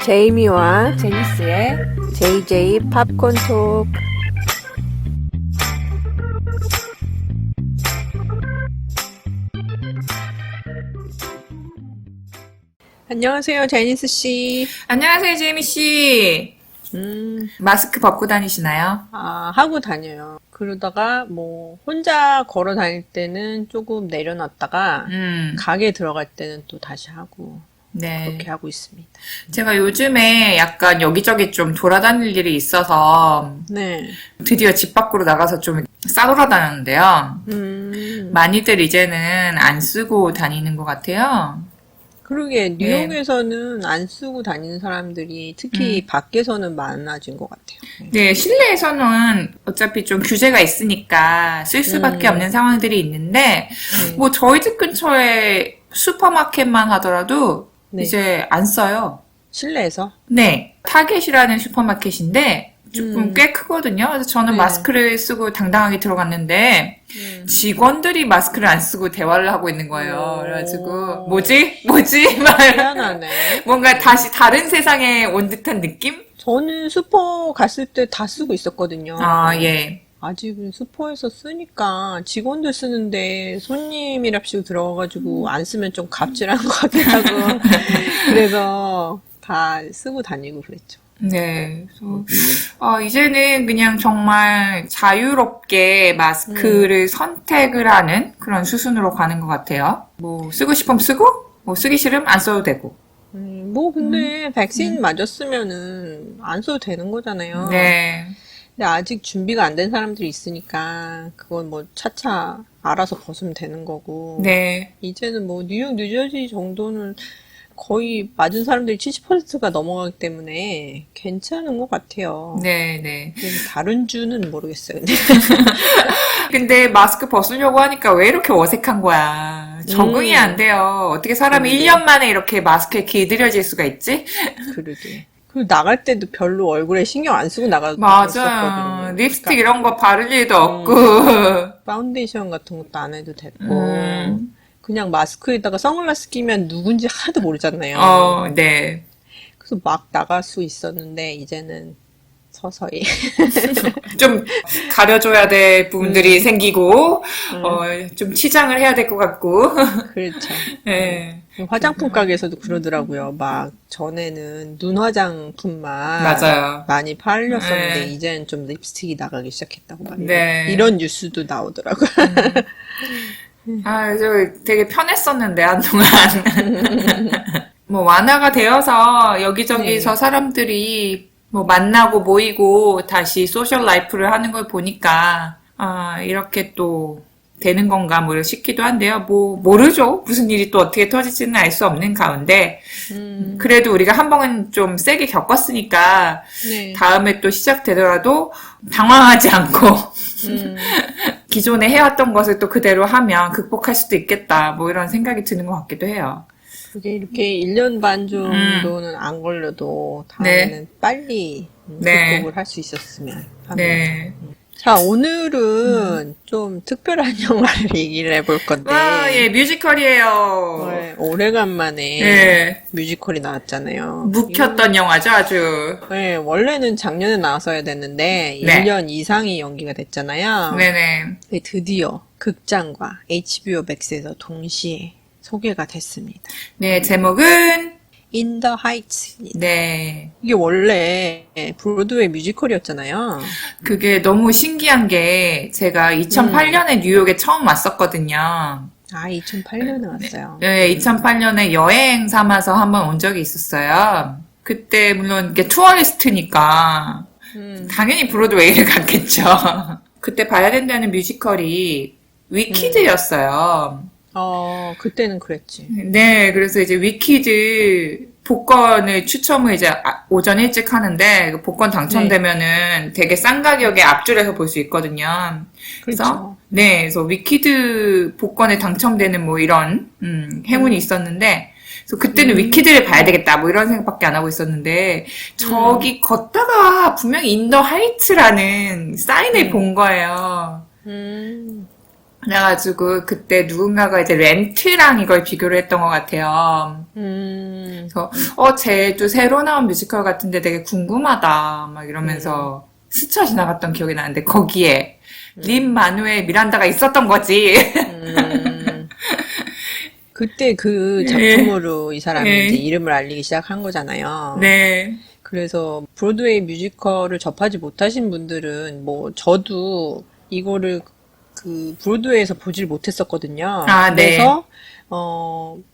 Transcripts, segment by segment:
제이미와 제니스의 JJ 팝콘 톡. 안녕하세요, 제니스 씨. 안녕하세요, 제이미 씨. 마스크 벗고 다니시나요? 하고 다녀요. 그러다가 혼자 걸어 다닐 때는 조금 내려놨다가 가게 들어갈 때는 또 다시 하고 네. 그렇게 하고 있습니다. 제가 요즘에 약간 여기저기 좀 돌아다닐 일이 있어서 네. 드디어 집 밖으로 나가서 좀 싸돌아다녔는데요. 많이들 이제는 안 쓰고 다니는 것 같아요. 그러게 뉴욕에서는 안 쓰고 다니는 사람들이 특히 밖에서는 많아진 것 같아요. 네, 실내에서는 어차피 좀 규제가 있으니까 쓸 수밖에 없는 상황들이 있는데, 뭐 저희 집 근처에 슈퍼마켓만 하더라도 네. 이제 안 써요. 실내에서? 네, 타겟이라는 슈퍼마켓인데 조금 꽤 크거든요. 그래서 저는 네. 마스크를 쓰고 당당하게 들어갔는데 직원들이 마스크를 안 쓰고 대화를 하고 있는 거예요. 그래가지고 뭐지? 막 미안하네. 뭔가 다시 다른 세상에 온 듯한 느낌? 저는 슈퍼 갔을 때 다 쓰고 있었거든요. 아, 예. 아직은 슈퍼에서 쓰니까 직원들 쓰는데 손님이랍시고 들어가가지고 안 쓰면 좀 갑질한 것 같기도 하고 그래서 다 쓰고 다니고 그랬죠. 네. 그래서, 이제는 그냥 정말 자유롭게 마스크를 선택을 하는 그런 수순으로 가는 것 같아요. 뭐, 쓰고 싶으면 쓰고, 뭐, 쓰기 싫으면 안 써도 되고. 근데 백신 맞았으면은 안 써도 되는 거잖아요. 네. 근데 아직 준비가 안 된 사람들이 있으니까 그건 차차 알아서 벗으면 되는 거고. 네. 이제는 뉴욕, 뉴저지 정도는 거의 맞은 사람들이 70%가 넘어가기 때문에 괜찮은 것 같아요. 네, 네. 다른 주는 모르겠어요. 근데. 근데 마스크 벗으려고 하니까 왜 이렇게 어색한 거야? 적응이 안 돼요. 어떻게 사람이 1년 만에 이렇게 마스크에 길들여질 수가 있지? 그러게. 그리고 나갈 때도 별로 얼굴에 신경 안 쓰고 맞아요. 나갔었거든요. 립스틱 이런 거 바를 일도 없고. 파운데이션 같은 것도 안 해도 됐고. 그냥 마스크에다가 선글라스 끼면 누군지 하나도 모르잖아요. 네. 그래서 막 나갈 수 있었는데 이제는 서서히. 좀 가려줘야 될 부분들이 생기고, 좀 치장을 해야 될 것 같고. 그렇죠. 네. 화장품 가게에서도 그러더라고요. 막 전에는 눈 화장품만 맞아요. 많이 팔렸었는데 네. 이제는 좀 립스틱이 나가기 시작했다고 막 네. 이런 뉴스도 나오더라고요. 저 되게 편했었는데, 한동안. 뭐, 완화가 되어서 여기저기서 네. 사람들이 뭐 만나고 모이고 다시 소셜 라이프를 하는 걸 보니까, 이렇게 또 되는 건가, 뭐, 싶기도 한데요. 뭐, 모르죠. 무슨 일이 또 어떻게 터질지는 알 수 없는 가운데, 그래도 우리가 한 번은 좀 세게 겪었으니까, 네. 다음에 또 시작되더라도 당황하지 않고, 기존에 해왔던 것을 또 그대로 하면 극복할 수도 있겠다. 뭐 이런 생각이 드는 것 같기도 해요. 그게 이렇게 1년 반 정도는 안 걸려도 다음에는 빨리 네. 극복을 할 수 있었으면 합니다. 네. 자, 오늘은 좀 특별한 영화를 얘기를 해볼 건데 와, 예, 뮤지컬이에요. 네, 오래간만에 네. 뮤지컬이 나왔잖아요. 묵혔던 영화죠, 아주. 네, 원래는 작년에 나왔어야 됐는데 네. 1년 이상이 연기가 됐잖아요. 네네. 네, 드디어 극장과 HBO 맥스에서 동시에 소개가 됐습니다. 네, 제목은, In the Heights. 네. 이게 원래 브로드웨이 뮤지컬이었잖아요. 그게 너무 신기한 게, 제가 2008년에 뉴욕에 처음 왔었거든요. 2008년에 왔어요. 네, 2008년에 여행 삼아서 한번 온 적이 있었어요. 그때 물론 이게 투어리스트니까 당연히 브로드웨이를 갔겠죠. 그때 봐야 된다는 뮤지컬이 위키드였어요. 그때는 그랬지. 네, 그래서 이제 위키드 복권을 추첨을 이제 오전 일찍 하는데 그 복권 당첨되면은 되게 싼 가격에 앞줄에서 볼 수 있거든요. 그래서 그렇죠. 네, 그래서 위키드 복권에 당첨되는 뭐 이런 행운이 있었는데 그래서 그때는 위키드를 봐야 되겠다 뭐 이런 생각밖에 안 하고 있었는데 저기 걷다가 분명히 인더 하이츠라는 사인을 본 거예요. 그래가지고 그때 누군가가 이제 렌트랑 이걸 비교를 했던 것 같아요. 그래서 쟤도 새로 나온 뮤지컬 같은데 되게 궁금하다 막 이러면서 스쳐 지나갔던 기억이 나는데 거기에 린 마누엘 미란다가 있었던 거지. 그때 그 작품으로 이 사람이 이제 이름을 알리기 시작한 거잖아요. 네. 그래서 브로드웨이 뮤지컬을 접하지 못하신 분들은 뭐 저도 이거를 그 브로드웨이에서 보질 못했었거든요. 아, 네. 그래서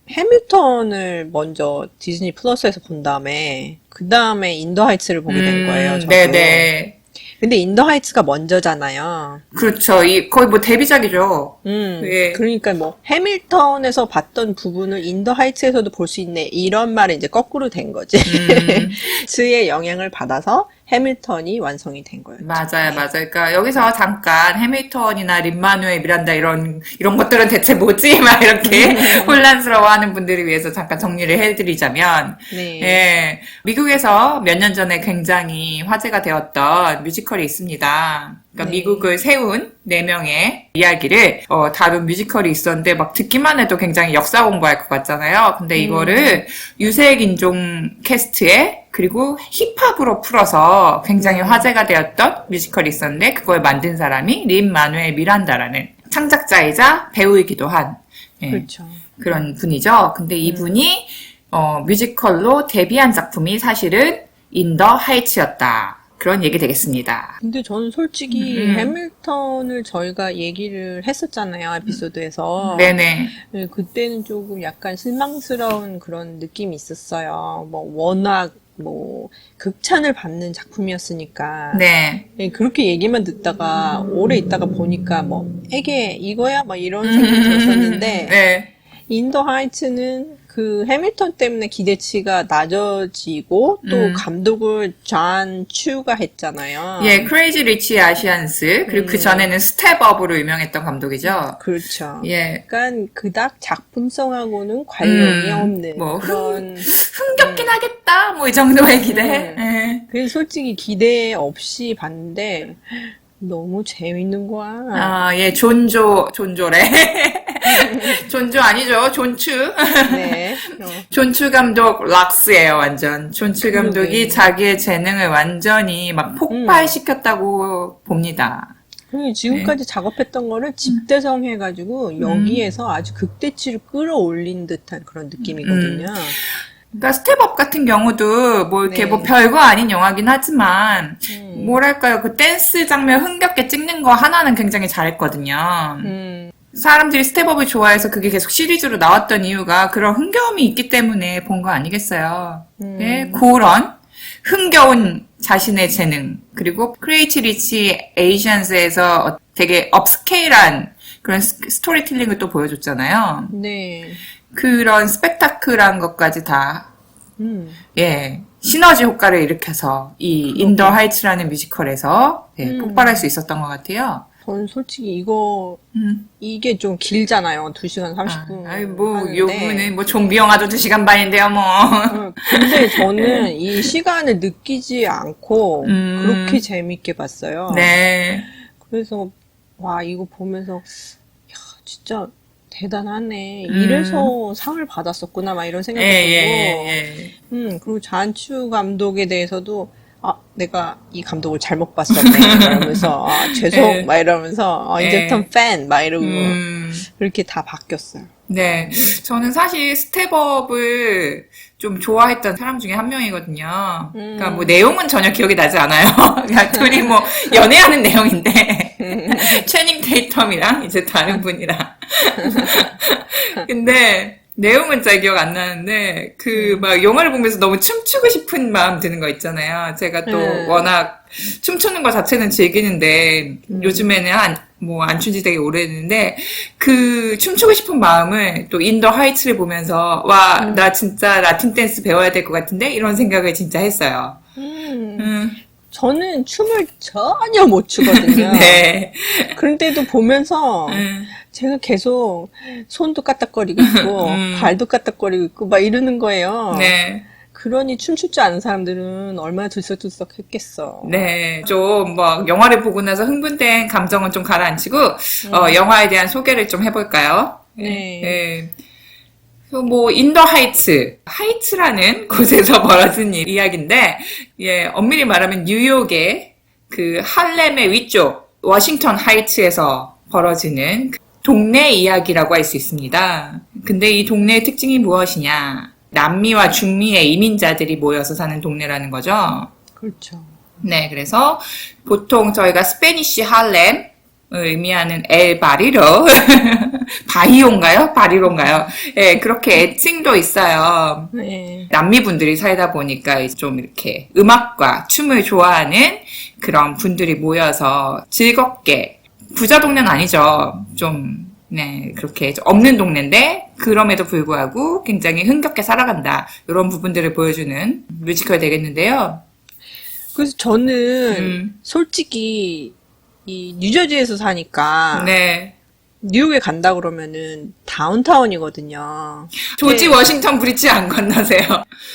해밀턴을 먼저 디즈니 플러스에서 본 다음에 그 다음에 인더 하이츠를 보게 된 거예요. 저도. 네네. 근데 인더 하이츠가 먼저잖아요. 그렇죠. 거의 뭐 데뷔작이죠. 예. 그러니까 뭐 해밀턴에서 봤던 부분을 인더 하이츠에서도 볼 수 있네 이런 말이 이제 거꾸로 된 거지. 스의 영향을 받아서 해밀턴이 완성이 된 거예요. 맞아요. 그러니까 여기서 잠깐 해밀턴이나 린-마누엘 미란다 이런 것들은 대체 뭐지? 막 이렇게 혼란스러워하는 분들을 위해서 잠깐 정리를 해드리자면, 네. 예, 미국에서 몇 년 전에 굉장히 화제가 되었던 뮤지컬이 있습니다. 그러니까 네. 미국을 세운 4명의 이야기를 다룬 뮤지컬이 있었는데 막 듣기만 해도 굉장히 역사 공부할 것 같잖아요. 근데 이거를 유색인종 캐스트에 그리고 힙합으로 풀어서 굉장히 화제가 되었던 뮤지컬이 있었는데 그걸 만든 사람이 린-마누엘 미란다라는 창작자이자 배우이기도 한 예, 그렇죠. 그런 분이죠. 근데 이분이 뮤지컬로 데뷔한 작품이 사실은 인 더 하이츠였다. 그런 얘기 되겠습니다. 근데 저는 솔직히 해밀턴을 저희가 얘기를 했었잖아요, 에피소드에서. 네네. 네, 그때는 조금 약간 실망스러운 그런 느낌이 있었어요. 뭐 워낙 뭐 극찬을 받는 작품이었으니까. 네. 네, 그렇게 얘기만 듣다가 오래 있다가 보니까 뭐 에게 이거야? 막 이런 생각이 들었었는데 네. 인더 하이츠는 그 해밀턴 때문에 기대치가 낮아지고 또 감독을 존 추가 했잖아요. 예, 크레이지 리치 아시안스 그리고 그 전에는 스텝업으로 유명했던 감독이죠. 그렇죠. 예. 그러니까 그닥 작품성하고는 관련이 없는 뭐 그런. 흥겹긴 하겠다. 뭐 이 정도의 기대. 예. 그래서 솔직히 기대 없이 봤는데 너무 재밌는 거야. 아, 예, 존조래. 존조 아니죠. 존추. 네. 존추 감독 락스예요, 완전. 존추 감독이 그러게. 자기의 재능을 완전히 막 폭발시켰다고 봅니다. 그리고 지금까지 작업했던 거를 집대성해가지고 여기에서 아주 극대치를 끌어올린 듯한 그런 느낌이거든요. 그러니까 스텝업 같은 경우도 뭐 이렇게 네. 뭐 별거 아닌 영화긴 하지만 뭐랄까요, 그 댄스 장면 흥겹게 찍는 거 하나는 굉장히 잘했거든요. 사람들이 스텝업을 좋아해서 그게 계속 시리즈로 나왔던 이유가 그런 흥겨움이 있기 때문에 본 거 아니겠어요. 네, 그런 흥겨운 자신의 재능 그리고 크레이티 리치 에이시안스에서 되게 업스케일한 그런 스토리텔링을 또 보여줬잖아요. 네. 그런 스펙타클한 것까지 다, 음. 예, 시너지 효과를 일으켜서 이 인더 하이츠라는 뮤지컬에서 예, 폭발할 수 있었던 것 같아요. 저는 솔직히 이게 좀 길잖아요. 2시간 30분. 아이, 뭐, 하는데. 요거는 뭐 좀비 영화도 2시간 반인데요, 뭐. 근데 저는 이 시간을 느끼지 않고 그렇게 재밌게 봤어요. 네. 그래서 와 이거 보면서 야 진짜 대단하네. 이래서 상을 받았었구나 막 이런 생각이 들고 그리고 잔추 감독에 대해서도 내가 이 감독을 잘못 봤었네 이러면서 죄송 막 이러면서 이제부터 팬 막 이러고 그렇게 다 바뀌었어요. 네. 저는 사실 스텝업을 좀 좋아했던 사람 중에 한 명이거든요. 그러니까 뭐 내용은 전혀 기억이 나지 않아요. 그냥 둘이 뭐 연애하는 내용인데 채닝 테이텀이랑 이제 다른 분이랑 근데 내용은 잘 기억 안 나는데 그 막 영화를 보면서 너무 춤추고 싶은 마음 드는 거 있잖아요. 제가 또 워낙 춤추는 거 자체는 즐기는데 요즘에는 안 춘지 되게 오래됐는데 그 춤추고 싶은 마음을 또 인더 하이츠를 보면서 와, 나 진짜 라틴 댄스 배워야 될 것 같은데 이런 생각을 진짜 했어요. 저는 춤을 전혀 못 추거든요. 네. 그런데도 보면서 제가 계속 손도 까딱거리고 있고 발도 까딱거리고 있고 막 이러는 거예요. 네. 그러니 춤출 줄 아는 사람들은 얼마나 들썩들썩 했겠어. 네, 좀 뭐 영화를 보고 나서 흥분된 감정은 좀 가라앉히고 영화에 대한 소개를 좀 해볼까요? 네. 네. 뭐 인더 하이츠라는 곳에서 벌어진 이야기인데, 예, 엄밀히 말하면 뉴욕의 그 할렘의 위쪽 워싱턴 하이츠에서 벌어지는 그 동네 이야기라고 할 수 있습니다. 근데 이 동네의 특징이 무엇이냐? 남미와 중미의 이민자들이 모여서 사는 동네라는 거죠. 그렇죠. 네, 그래서 보통 저희가 스페니쉬 할렘을 의미하는 엘 바리로 바이오인가요? 바리로인가요? 예, 그렇게 애칭도 있어요. 네. 남미 분들이 살다 보니까 좀 이렇게 음악과 춤을 좋아하는 그런 분들이 모여서 즐겁게 부자 동네는 아니죠. 좀 네, 그렇게 없는 동네인데 그럼에도 불구하고 굉장히 흥겹게 살아간다. 이런 부분들을 보여주는 뮤지컬이 되겠는데요. 그래서 저는 솔직히 이 뉴저지에서 사니까 네. 뉴욕에 간다 그러면은 다운타운이거든요. 조지 워싱턴 브리지 안 건너세요?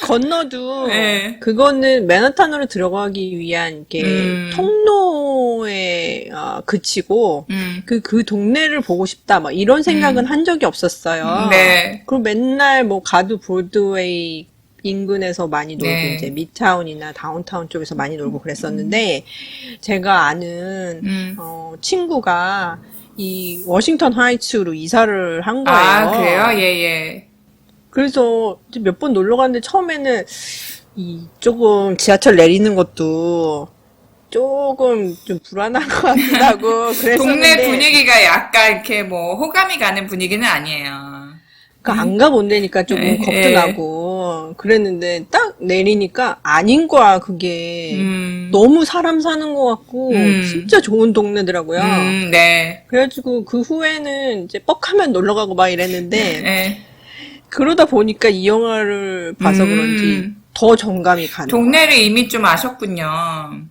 건너도 네. 그거는 맨하탄으로 들어가기 위한 게 통로에 그치고 그 동네를 보고 싶다 막 이런 생각은 한 적이 없었어요. 네. 그리고 맨날 뭐 가도 브로드웨이 인근에서 많이 놀고 네. 이제 미타운이나 다운타운 쪽에서 많이 놀고 그랬었는데 제가 아는 친구가 이 워싱턴 하이츠로 이사를 한 거예요. 아, 그래요? 예, 예. 그래서 몇 번 놀러 갔는데 처음에는 이 조금 지하철 내리는 것도 조금 좀 불안한 것 같기도 하고 그랬었는데 동네 분위기가 약간 이렇게 뭐 호감이 가는 분위기는 아니에요. 그러니까 안 가본다니까 조금 예, 겁도 예. 나고 그랬는데 딱 내리니까 아닌 거야 그게 너무 사람 사는 것 같고 진짜 좋은 동네더라고요. 네. 그래가지고 그 후에는 이제 뻑하면 놀러 가고 막 이랬는데 네. 그러다 보니까 이 영화를 봐서 그런지 더 정감이 가는 동네를 이미 좀 아셨군요.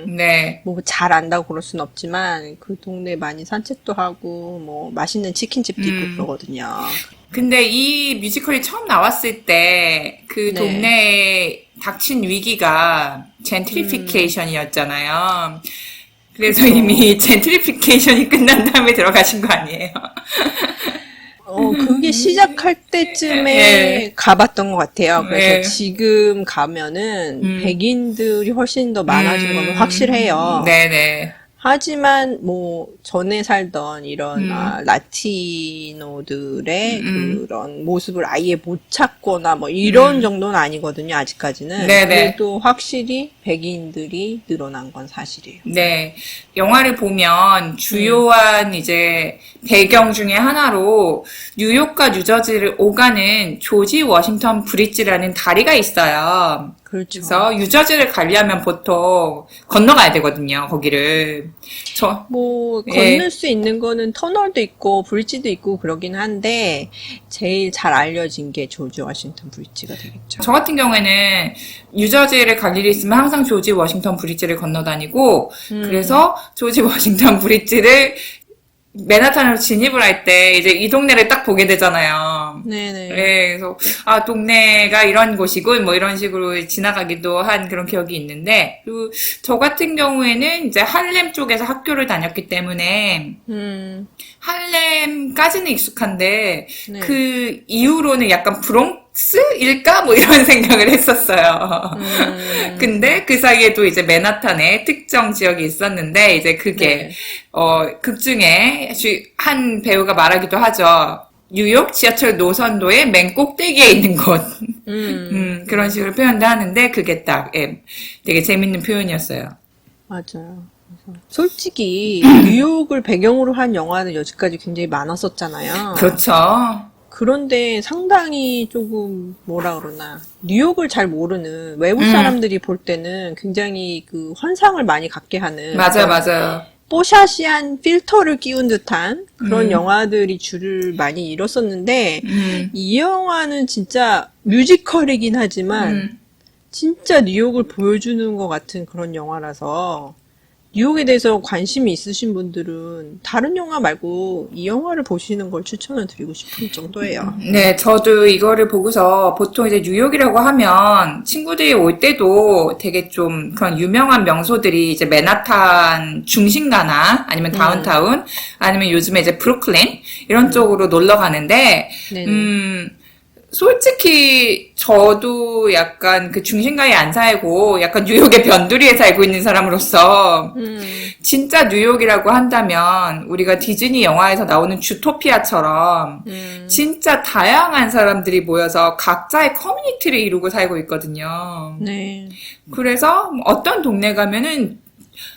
네. 뭐 잘 안다고 그럴 순 없지만 그 동네 많이 산책도 하고 뭐 맛있는 치킨집도 있고 그러거든요. 근데 이 뮤지컬이 처음 나왔을 때 그 네. 동네에 닥친 위기가 젠트리피케이션이었잖아요. 그래서 이미 젠트리피케이션이 끝난 다음에 들어가신 거 아니에요? 그게 시작할 때쯤에 네. 가봤던 것 같아요. 그래서 네. 지금 가면은 백인들이 훨씬 더 많아진 건 확실해요. 네네. 하지만 뭐 전에 살던 이런 라티노들의 그런 모습을 아예 못 찾거나 뭐 이런 정도는 아니거든요. 아직까지는. 네네. 그래도 확실히 백인들이 늘어난 건 사실이에요. 네. 영화를 보면 주요한 이제 배경 중에 하나로 뉴욕과 뉴저지를 오가는 조지 워싱턴 브릿지라는 다리가 있어요. 그렇죠. 그래서 뉴저지를 가려면 보통 건너가야 되거든요, 거기를. 뭐 예. 건널 수 있는 거는 터널도 있고 브릿지도 있고 그러긴 한데 제일 잘 알려진 게 조지 워싱턴 브릿지가 되겠죠. 저 같은 경우에는 뉴저지를 갈 일이 있으면 항상 조지 워싱턴 브릿지를 건너다니고, 그래서 조지 워싱턴 브릿지를 맨하탄으로 진입을 할 때 이제 이 동네를 딱 보게 되잖아요. 네네. 네, 그래서 아 동네가 이런 곳이고 뭐 이런 식으로 지나가기도 한 그런 기억이 있는데, 그리고 저 같은 경우에는 이제 할렘 쪽에서 학교를 다녔기 때문에 할렘까지는 익숙한데 네. 그 이후로는 약간 브롱스일까 뭐 이런 생각을 했었어요. 근데 그 사이에도 이제 맨하탄에 특정 지역이 있었는데 이제 그게 네. 극 중에 한 배우가 말하기도 하죠. 뉴욕 지하철 노선도의 맨 꼭대기에 있는 곳. 그런 식으로 표현도 하는데 그게 딱 되게 재밌는 표현이었어요. 맞아요. 그래서 솔직히 뉴욕을 배경으로 한 영화는 여지까지 굉장히 많았었잖아요. 그렇죠. 그런데 상당히 조금 뭐라 그러나 뉴욕을 잘 모르는 외국 사람들이 볼 때는 굉장히 그 환상을 많이 갖게 하는 맞아요, 그런 맞아요. 뽀샤시한 필터를 끼운 듯한 그런 영화들이 줄을 많이 잃었었는데 이 영화는 진짜 뮤지컬이긴 하지만 진짜 뉴욕을 보여주는 것 같은 그런 영화라서 뉴욕에 대해서 관심이 있으신 분들은 다른 영화 말고 이 영화를 보시는 걸 추천을 드리고 싶은 정도예요. 네, 저도 이거를 보고서 보통 이제 뉴욕이라고 하면 친구들이 올 때도 되게 좀 그런 유명한 명소들이 이제 맨하탄 중심가나 아니면 다운타운 아니면 요즘에 이제 브루클린 이런 쪽으로 놀러 가는데, 네네. 솔직히 저도 약간 그 중심가에 안 살고 약간 뉴욕의 변두리에 살고 있는 사람으로서 진짜 뉴욕이라고 한다면 우리가 디즈니 영화에서 나오는 주토피아처럼 진짜 다양한 사람들이 모여서 각자의 커뮤니티를 이루고 살고 있거든요. 네. 그래서 어떤 동네 가면은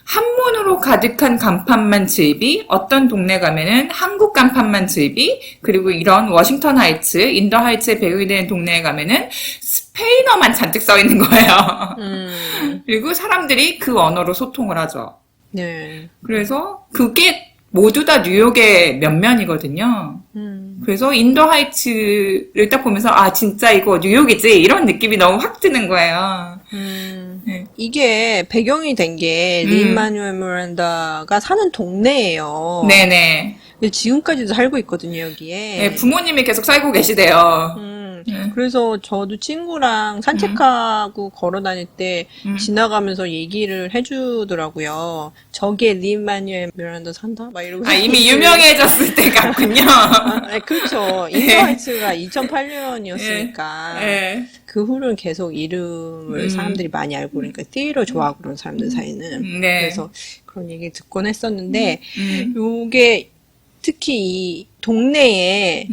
한문으로 가득한 간판만 즐비, 어떤 동네 가면은 한국 간판만 즐비, 그리고 이런 워싱턴 하이츠, 인더 하이츠에 배경이 되는 동네에 가면은 스페인어만 잔뜩 써 있는 거예요. 그리고 사람들이 그 언어로 소통을 하죠. 네. 그래서 그게 모두 다 뉴욕의 면면이거든요. 그래서 인더 하이츠를 딱 보면서 아 진짜 이거 뉴욕이지 이런 느낌이 너무 확 드는 거예요. 네. 이게 배경이 된 게 린-마뉴엘 미란다가 사는 동네예요. 네네. 근데 지금까지도 살고 있거든요, 여기에. 네, 부모님이 계속 살고 계시대요. 그래서 저도 친구랑 산책하고 걸어 다닐 때 지나가면서 얘기를 해주더라고요. 저게 린-마뉴엘 미란다 산다? 막 이러고. 아, 이미 유명해졌을 때 같군요. 네, 그렇죠. 인터하이츠가 2008년이었으니까. 네. 그 후로는 계속 이름을 사람들이 많이 알고 그러니까 띠로 좋아하고 그런 사람들 사이는. 네. 그래서 그런 얘기 듣곤 했었는데 요게 특히 이 동네에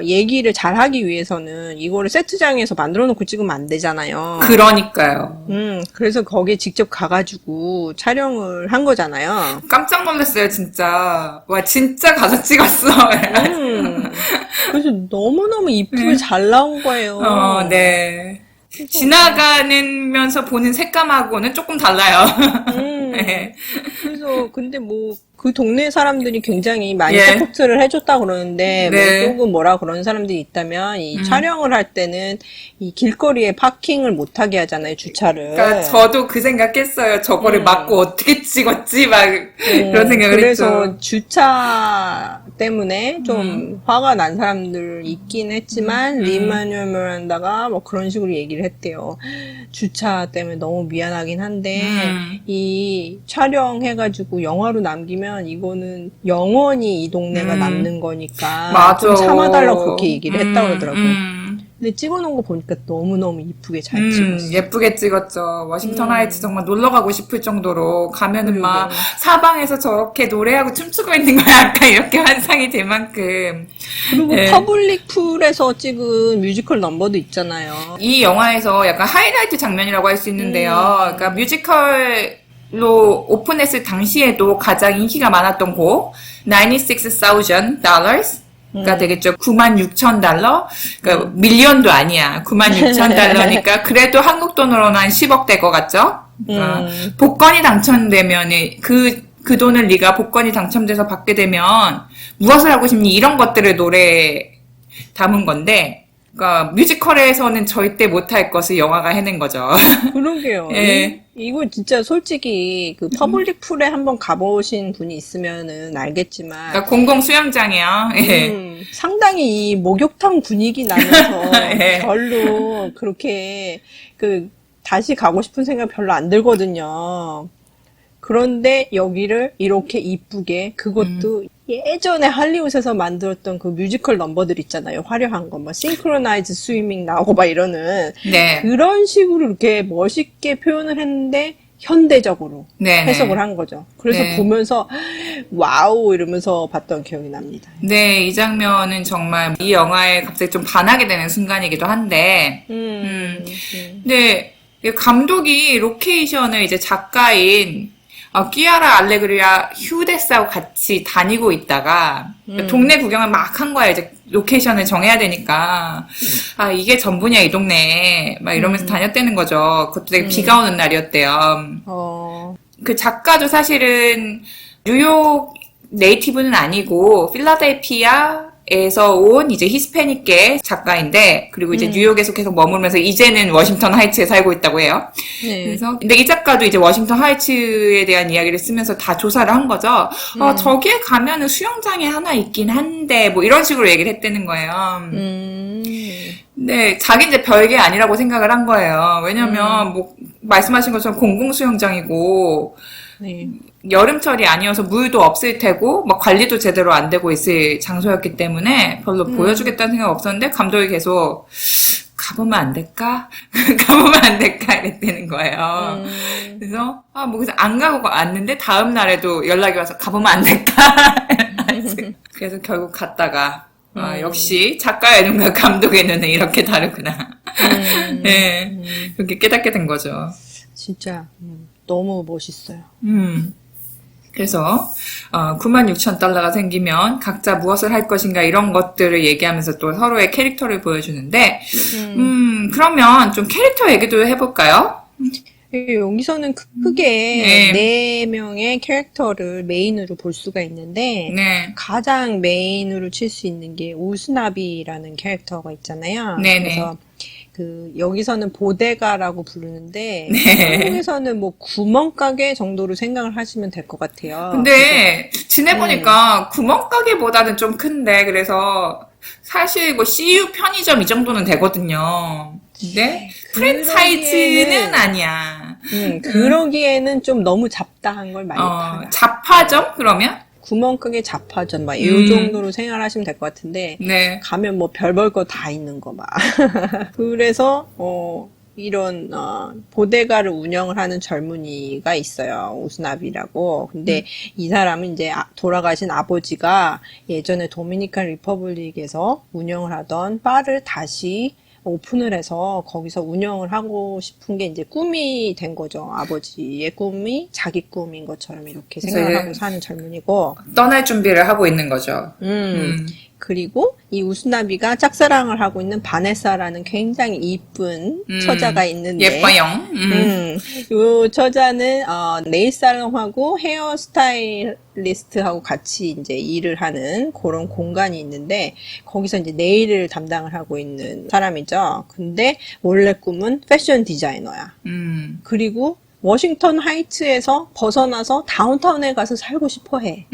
얘기를 잘 하기 위해서는 이거를 세트장에서 만들어 놓고 찍으면 안 되잖아요. 그러니까요. 그래서 거기에 직접 가가지고 촬영을 한 거잖아요. 깜짝 놀랐어요, 진짜. 와, 진짜 가서 찍었어. 그래서 너무너무 이쁘게 잘 나온 거예요. 네. 지나가면서 보는 색감하고는 조금 달라요. 네. 그래서 근데 뭐 그 동네 사람들이 굉장히 많이 예. 서포트를 해줬다 그러는데 네. 뭐 조금 뭐라 그런 사람들이 있다면 이 촬영을 할 때는 이 길거리에 파킹을 못하게 하잖아요, 주차를. 그러니까 저도 그 생각했어요. 저거를 막고 어떻게 찍었지? 막 그런 생각을 그래서 했죠. 주차 때문에 좀 화가 난 사람들 있긴 했지만 린-마뉴엘 미란다가 뭐 그런 식으로 얘기를 했대요. 주차 때문에 너무 미안하긴 한데 이 촬영해가지고 영화로 남기면 이거는 영원히 이 동네가 남는 거니까 맞아. 좀 참아달라고 그렇게 얘기를 했다고 그러더라고요. 근데 찍어놓은 거 보니까 너무너무 이쁘게 잘 찍었어요. 예쁘게 찍었죠. 워싱턴 하이츠 정말 놀러 가고 싶을 정도로 가면은 막 사방에서 저렇게 노래하고 춤추고 있는 거야. 약간 이렇게 환상이 될 만큼. 그리고 네. 퍼블릭 풀에서 찍은 뮤지컬 넘버도 있잖아요. 이 영화에서 약간 하이라이트 장면이라고 할 수 있는데요. 그러니까 뮤지컬로 오픈했을 당시에도 가장 인기가 많았던 곡, $96,000. 가 되겠죠. 96,000달러? 그러니까 밀리언도 아니야. 96,000달러니까 그래도 한국 돈으로는 한 10억 될 것 같죠? 복권이 당첨되면 그 돈을 네가 복권이 당첨돼서 받게 되면 무엇을 하고 싶니? 이런 것들을 노래에 담은 건데 그러니까 뮤지컬에서는 절대 못할 것을 영화가 해낸 거죠. 그러게요. 예. 이거 진짜 솔직히 그 퍼블릭 풀에 한번 가보신 분이 있으면은 알겠지만 그러니까 공공 수영장이요. 예. 상당히 이 목욕탕 분위기 나면서 예. 별로 그렇게 그 다시 가고 싶은 생각 별로 안 들거든요. 그런데 여기를 이렇게 이쁘게 그것도 예전에 할리우드에서 만들었던 그 뮤지컬 넘버들 있잖아요. 화려한 거. 막 싱크로나이즈 스위밍 나오고 막 이러는 네. 그런 식으로 이렇게 멋있게 표현을 했는데 현대적으로 네, 해석을 네. 한 거죠. 그래서 네. 보면서 와우 이러면서 봤던 기억이 납니다. 네, 이 장면은 정말 이 영화에 갑자기 좀 반하게 되는 순간이기도 한데, 근데 감독이 로케이션을 이제 작가인 끼아라 알레그리아 휴데스하고 같이 다니고 있다가 동네 구경을 막 한 거야. 이제 로케이션을 정해야 되니까 아 이게 전부냐 이 동네 막 이러면서 다녔다는 거죠. 그것도 되게 비가 오는 날이었대요. 그 작가도 사실은 뉴욕 네이티브는 아니고 필라델피아 에서 온 이제 히스패닉계 작가인데, 그리고 이제 뉴욕에서 계속 머물면서 이제는 워싱턴 하이츠에 살고 있다고 해요. 네. 그래서 근데 이 작가도 이제 워싱턴 하이츠에 대한 이야기를 쓰면서 다 조사를 한 거죠. 저기에 가면은 수영장이 하나 있긴 한데 뭐 이런 식으로 얘기를 했다는 거예요. 근데 자기 이제 별게 아니라고 생각을 한 거예요. 왜냐면 뭐 말씀하신 것처럼 공공 수영장이고 네. 여름철이 아니어서 물도 없을 테고 막 관리도 제대로 안 되고 있을 장소였기 때문에 별로 보여주겠다는 생각 없었는데 감독이 계속 가보면 안 될까? 가보면 안 될까? 이랬다는 거예요. 그래서 뭐 그래서 안 가고 왔는데 다음 날에도 연락이 와서 가보면 안 될까? 그래서 결국 갔다가 역시 작가의 눈과 감독의 눈은 이렇게 다르구나. 네, 그렇게 깨닫게 된 거죠. 진짜 너무 멋있어요. 그래서 96,000달러가 생기면 각자 무엇을 할 것인가 이런 것들을 얘기하면서 또 서로의 캐릭터를 보여주는데 그러면 좀 캐릭터 얘기도 해볼까요? 여기서는 크게 네 명의 캐릭터를 메인으로 볼 수가 있는데 네. 가장 메인으로 칠 수 있는 게 우스나비라는 캐릭터가 있잖아요. 네네. 그래서 여기서는 보데가라고 부르는데 네. 한국에서는 뭐 구멍가게 정도로 생각을 하시면 될 것 같아요. 근데 지내보니까 구멍가게보다는 좀 큰데 그래서 사실 뭐 CU 편의점 이 정도는 되거든요. 근데 프랜차이즈는 아니야. 그러기에는 좀 너무 잡다한 걸 많이 팔아. 잡화점 그러면? 구멍가게 잡화점 막 이 정도로 생각하시면 될 것 같은데 네. 가면 뭐 별 볼 거 다 있는 거 막. 그래서 이런 보데가를 운영을 하는 젊은이가 있어요. 오스나비라고. 근데 이 사람은 이제 돌아가신 아버지가 예전에 도미니칸 리퍼블릭에서 운영을 하던 바를 다시 오픈을 해서 거기서 운영을 하고 싶은 게 이제 꿈이 된 거죠. 아버지의 꿈이 자기 꿈인 것처럼 이렇게 생각을 하고 사는 젊은이고. 떠날 준비를 하고 있는 거죠. 그리고 이 우스나비가 짝사랑을 하고 있는 바네사라는 굉장히 이쁜 처자가 있는데. 예뻐요. 이 처자는 네일 살롱하고 헤어 스타일리스트하고 같이 이제 일을 하는 그런 공간이 있는데 거기서 이제 네일을 담당을 하고 있는 사람이죠. 근데 원래 꿈은 패션 디자이너야. 그리고 워싱턴 하이츠에서 벗어나서 다운타운에 가서 살고 싶어 해.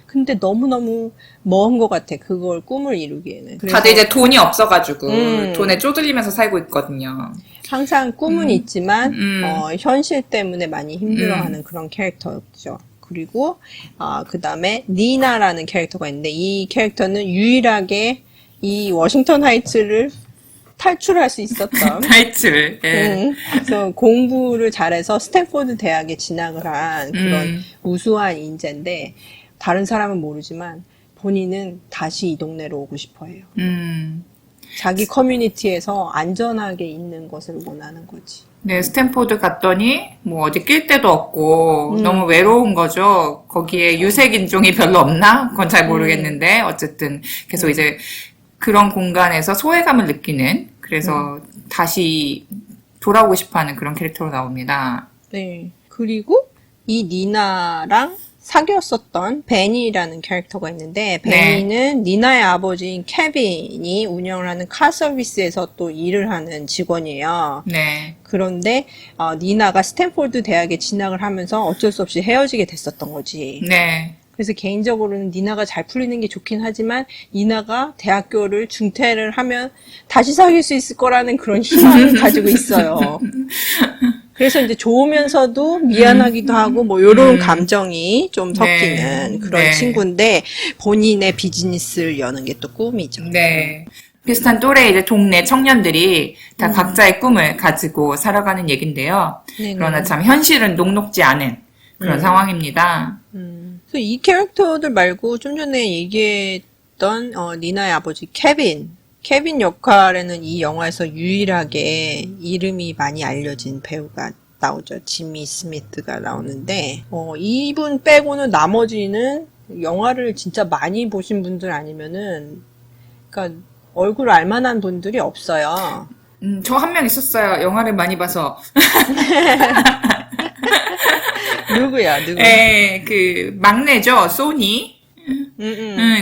근데 너무너무 먼 것 같아. 그걸 꿈을 이루기에는. 다들 이제 돈이 없어가지고 돈에 쪼들리면서 살고 있거든요. 항상 꿈은 있지만 현실 때문에 많이 힘들어하는 그런 캐릭터죠. 그리고 그 다음에 니나라는 캐릭터가 있는데 이 캐릭터는 유일하게 이 워싱턴 하이츠를 탈출할 수 있었던 탈출. 예. 그래서 공부를 잘해서 스탠포드 대학에 진학을 한 그런 우수한 인재인데 다른 사람은 모르지만 본인은 다시 이 동네로 오고 싶어 해요. 자기 커뮤니티에서 안전하게 있는 것을 원하는 거지. 네, 스탠포드 갔더니 뭐 어디 낄 데도 없고 너무 외로운 거죠. 거기에 유색 인종이 별로 없나? 그건 잘 모르겠는데 어쨌든 계속 이제 그런 공간에서 소외감을 느끼는, 그래서 다시 돌아오고 싶어하는 그런 캐릭터로 나옵니다. 네. 그리고 이 니나랑 사귀었었던 베니라는 캐릭터가 있는데 베니는 니나의 아버지인 케빈이 운영을 하는 카 서비스에서 또 일을 하는 직원이에요. 네. 그런데 니나가 스탠포드 대학에 진학을 하면서 어쩔 수 없이 헤어지게 됐었던 거지. 네. 그래서 개인적으로는 니나가 잘 풀리는 게 좋긴 하지만 니나가 대학교를 중퇴를 하면 다시 사귈 수 있을 거라는 그런 희망을 가지고 있어요. 그래서 이제 좋으면서도 미안하기도 하고 뭐 요런 감정이 좀 섞이는 그런 친구인데 본인의 비즈니스를 여는 게 또 꿈이죠. 네. 비슷한 또래 이제 동네 청년들이 다 각자의 꿈을 가지고 살아가는 얘긴데요. 그러나 참 현실은 녹록지 않은 그런 상황입니다. 그래서 이 캐릭터들 말고 좀 전에 얘기했던 니나의 아버지 케빈 역할에는 이 영화에서 유일하게 이름이 많이 알려진 배우가 나오죠. 지미 스미스가 나오는데 이분 빼고는 나머지는 영화를 진짜 많이 보신 분들 아니면은 그러니까 얼굴 알만한 분들이 없어요. 저 한 명 있었어요. 영화를 많이 봐서. 누구야? 네, 그 막내죠. 소니.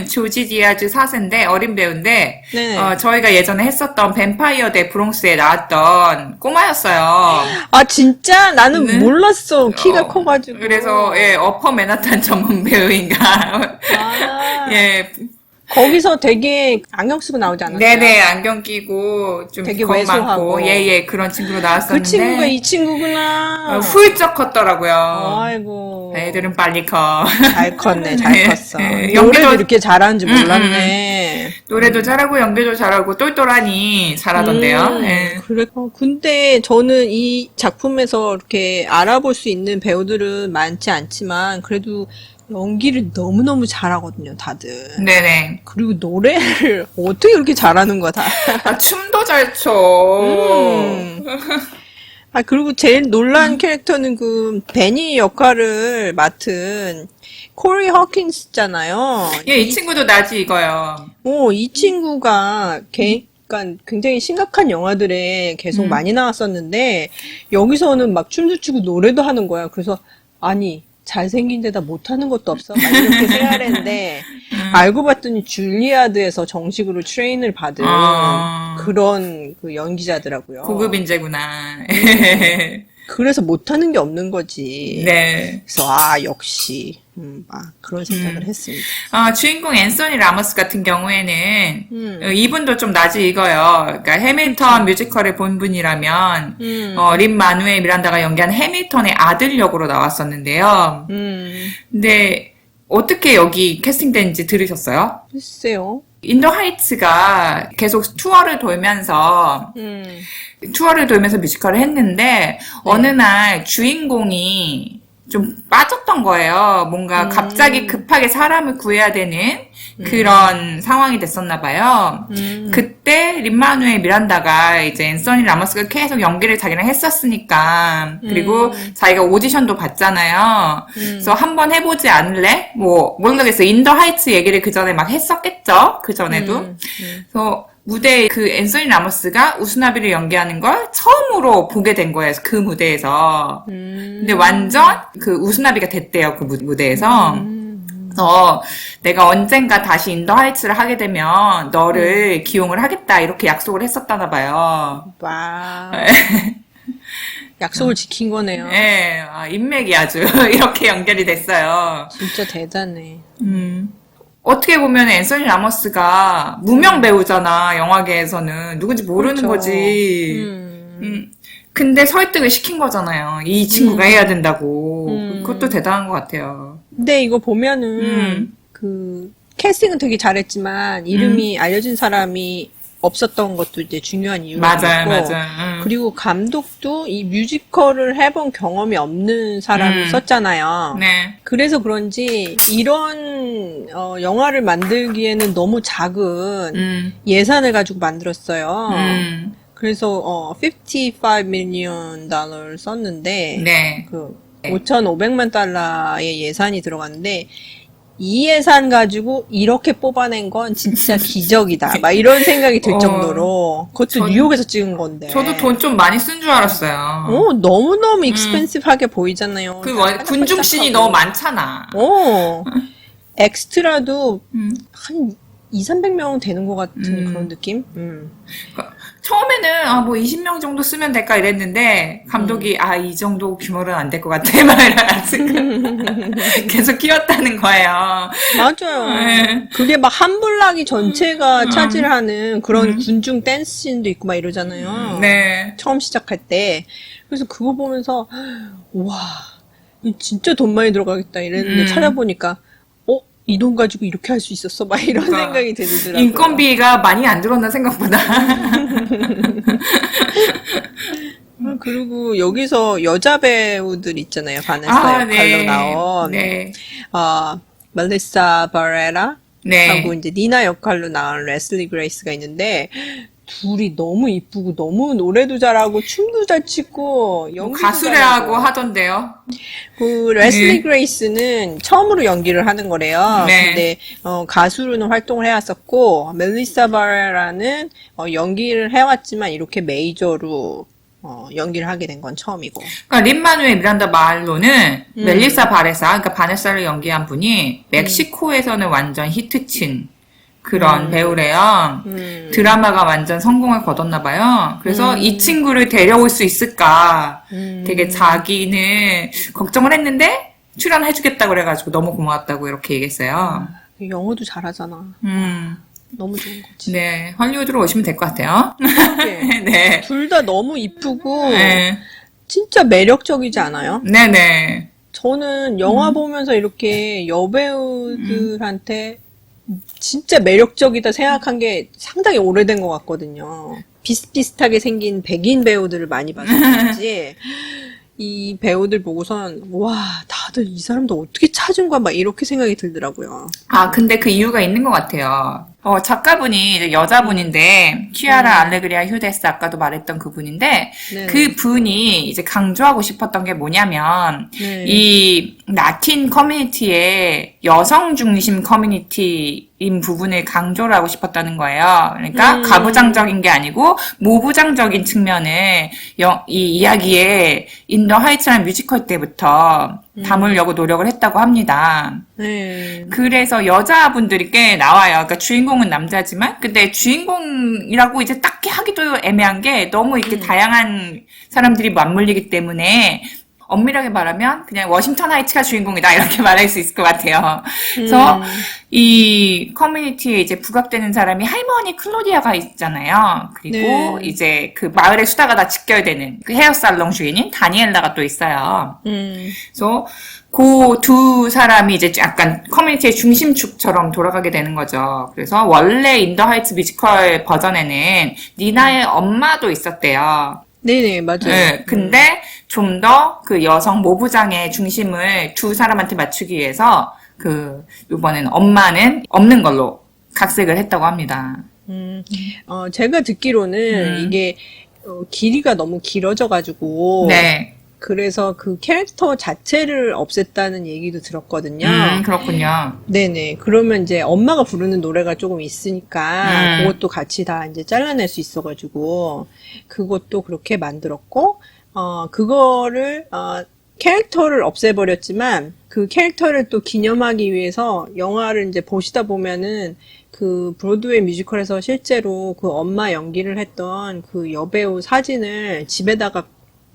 조지 디아즈 사세인데, 어린 배우인데, 네. 저희가 예전에 했었던 뱀파이어 대 브롱스에 나왔던 꼬마였어요. 아, 진짜? 나는 네. 몰랐어. 키가 커가지고. 그래서, 예, 어퍼 맨하탄 전문 배우인가. 아, 예, 거기서 되게 안경 쓰고 나오지 않았어요? 네네, 안경 끼고, 좀 되게 겁 왜소하고. 많고, 예, 그런 친구로 나왔었는데. 그 친구가 이 친구구나. 훌쩍 컸더라고요. 아이고. 애들은 빨리 커. 잘 컸네, 잘 네, 컸어. 네, 노래도 연기도- 이렇게 잘하는 줄 몰랐네. 노래도 잘하고, 연기도 잘하고, 똘똘하니 잘하던데요. 예. 그래. 근데 저는 이 작품에서 이렇게 알아볼 수 있는 배우들은 많지 않지만, 그래도 연기를 너무너무 잘하거든요, 다들. 네네. 그리고 노래를 어떻게 그렇게 잘하는 거야, 다. 아, 춤도 잘 춰. 아, 그리고 제일 놀란 캐릭터는 그 베니 역할을 맡은 코리 허킨스잖아요. 예, 이 친구도 나지 이거요. 이 친구가 그러니까 굉장히 심각한 영화들에 계속 많이 나왔었는데 여기서는 막 춤도 추고 노래도 하는 거야. 그래서 아니 잘생긴 데다 못하는 것도 없어? 막 이렇게 생각을 했는데 알고 봤더니 줄리아드에서 정식으로 트레인을 받은 그런 그 연기자더라고요. 고급 인재구나. 그래서 못하는 게 없는 거지. 네. 그래서 역시 그런 생각을 했습니다. 주인공 앤서니 라모스 같은 경우에는 이분도 좀 낯이 익어요. 그러니까 해밀턴 뮤지컬을 본 분이라면 린 마누엘 미란다가 연기한 해밀턴의 아들 역으로 나왔었는데요. 근데 어떻게 여기 캐스팅된지 들으셨어요? 글쎄요. 인더 하이츠가 계속 투어를 돌면서 뮤지컬을 했는데 어느 날 주인공이 좀 빠졌던 거예요. 뭔가 갑자기 급하게 사람을 구해야 되는 그런 상황이 됐었나 봐요. 그때 린마누엘 미란다가 이제 앤서니 라모스가 계속 연기를 자기랑 했었으니까 그리고 자기가 오디션도 봤잖아요. 그래서 한번 해보지 않을래? 뭐 모르겠어요. 인더 하이츠 얘기를 그 전에 막 했었겠죠. 그 전에도. 그래서 무대에 그 앤서니 라모스가 우스나비를 연기하는 걸 처음으로 보게 된 거예요. 그 무대에서. 근데 완전 그 우스나비가 됐대요. 그 무대에서. 그래서 내가 언젠가 다시 인더 하이츠를 하게 되면 너를 기용을 하겠다. 이렇게 약속을 했었다나 봐요. 와. 약속을 지킨 거네요. 예, 인맥이 아주 이렇게 연결이 됐어요. 진짜 대단해. 어떻게 보면 앤서니 라모스가 무명 배우잖아, 영화계에서는. 누군지 모르는 그렇죠. 거지. 근데 설득을 시킨 거잖아요. 이 친구가 해야 된다고. 그것도 대단한 것 같아요. 근데 이거 보면은 그 캐스팅은 되게 잘했지만 이름이 알려진 사람이 없었던 것도 이제 중요한 이유가 맞아요, 있고 맞아요. 그리고 감독도 이 뮤지컬을 해본 경험이 없는 사람을 썼잖아요. 네. 그래서 그런지 이런 영화를 만들기에는 너무 작은 예산을 가지고 만들었어요. 그래서 55 million 달러를 썼는데 네. 그 5,500만 달러의 예산이 들어갔는데 이 예산 가지고 이렇게 뽑아낸 건 진짜 기적이다. 막 이런 생각이 들 정도로 그것도 뉴욕에서 찍은 건데. 저도 돈 좀 많이 쓴 줄 알았어요. 너무너무 익스펜시브하게 보이잖아요. 군중씬이 너무 많잖아. 엑스트라도 한 2, 300명 되는 것 같은 그런 느낌? 처음에는 뭐 20명 정도 쓰면 될까 이랬는데 감독이 이 정도 규모는 안 될 것 같아 막 이래가지고 계속 키웠다는 거예요. 맞아요. 네. 그게 막 한 블락이 전체가 차지하는 그런 군중 댄스 씬도 있고 막 이러잖아요. 네. 처음 시작할 때. 그래서 그거 보면서 와, 이거 진짜 돈 많이 들어가겠다 이랬는데 찾아보니까 이 돈 가지고 이렇게 할 수 있었어? 막 이런 생각이 들더라고요. 인건비가 많이 안 들었나 생각보다. 그리고 여기서 여자 배우들 있잖아요. 바네사 역할로 나온 네. 멜리사 바레라 네. 하고 이제 니나 역할로 나온 레슬리 그레이스가 있는데 둘이 너무 이쁘고 너무 노래도 잘하고 춤도 잘 추고 연기도 가수래하고 잘하고. 하던데요. 그 레슬리 그레이스는 처음으로 연기를 하는 거래요. 네. 근데 가수로는 활동을 해왔었고 멜리사 바레라는 연기를 해왔지만 이렇게 메이저로 연기를 하게 된 건 처음이고. 그러니까 린-마누엘 미란다 말로는 멜리사 바레사, 그러니까 바네사를 연기한 분이 멕시코에서는 완전 히트친 그런 배우래요. 드라마가 완전 성공을 거뒀나 봐요. 그래서 이 친구를 데려올 수 있을까 되게 자기는 걱정을 했는데 출연해주겠다고 그래가지고 너무 고마웠다고 이렇게 얘기했어요. 영어도 잘하잖아. 너무 좋은 거지. 네, 헐리우드로 오시면 될 것 같아요. 네. 둘 다 너무 이쁘고 네. 진짜 매력적이지 않아요? 네네. 저는 영화 보면서 이렇게 여배우들한테 진짜 매력적이다 생각한 게 상당히 오래된 것 같거든요. 비슷비슷하게 생긴 백인 배우들을 많이 봐서 그런지 이 배우들 보고선 와 다들 이 사람도 어떻게 찾은 거야 막 이렇게 생각이 들더라고요. 아, 근데 그 이유가 있는 것 같아요. 작가분이 이제 여자분인데, 키아라 알레그리아 휴데스 아까도 말했던 그분인데, 네. 그 분이 이제 강조하고 싶었던 게 뭐냐면, 네. 이 라틴 커뮤니티의 여성 중심 커뮤니티인 부분을 강조를 하고 싶었다는 거예요. 그러니까 가부장적인 게 아니고 모부장적인 측면을 이 이야기에 인더 하이츠라는 뮤지컬 때부터 담으려고 노력을 했다고 합니다. 네. 그래서 여자분들이 꽤 나와요. 그러니까 주인공은 남자지만, 근데 주인공이라고 이제 딱히 하기도 애매한 게 너무 이렇게 다양한 사람들이 맞물리기 때문에 엄밀하게 말하면 그냥 워싱턴 하이츠가 주인공이다 이렇게 말할 수 있을 것 같아요. 그래서 이 커뮤니티에 이제 부각되는 사람이 할머니 클로디아가 있잖아요. 그리고 네. 이제 그 마을의 수다가 다 직결되는 그 헤어살롱 주인인 다니엘라가 또 있어요. 그래서 그 두 사람이 이제 약간 커뮤니티의 중심축처럼 돌아가게 되는 거죠. 그래서 원래 인더 하이츠 뮤지컬 버전에는 니나의 엄마도 있었대요. 네네, 맞아요. 네, 근데 좀 더 그 여성 모부장의 중심을 두 사람한테 맞추기 위해서 이번엔 엄마는 없는 걸로 각색을 했다고 합니다. 제가 듣기로는 이게 길이가 너무 길어져가지고 네. 그래서 그 캐릭터 자체를 없앴다는 얘기도 들었거든요. 그렇군요. 네네. 그러면 이제 엄마가 부르는 노래가 조금 있으니까 그것도 같이 다 이제 잘라낼 수 있어가지고 그것도 그렇게 만들었고, 그거를, 캐릭터를 없애버렸지만 그 캐릭터를 또 기념하기 위해서 영화를 이제 보시다 보면은 그 브로드웨이 뮤지컬에서 실제로 그 엄마 연기를 했던 그 여배우 사진을 집에다가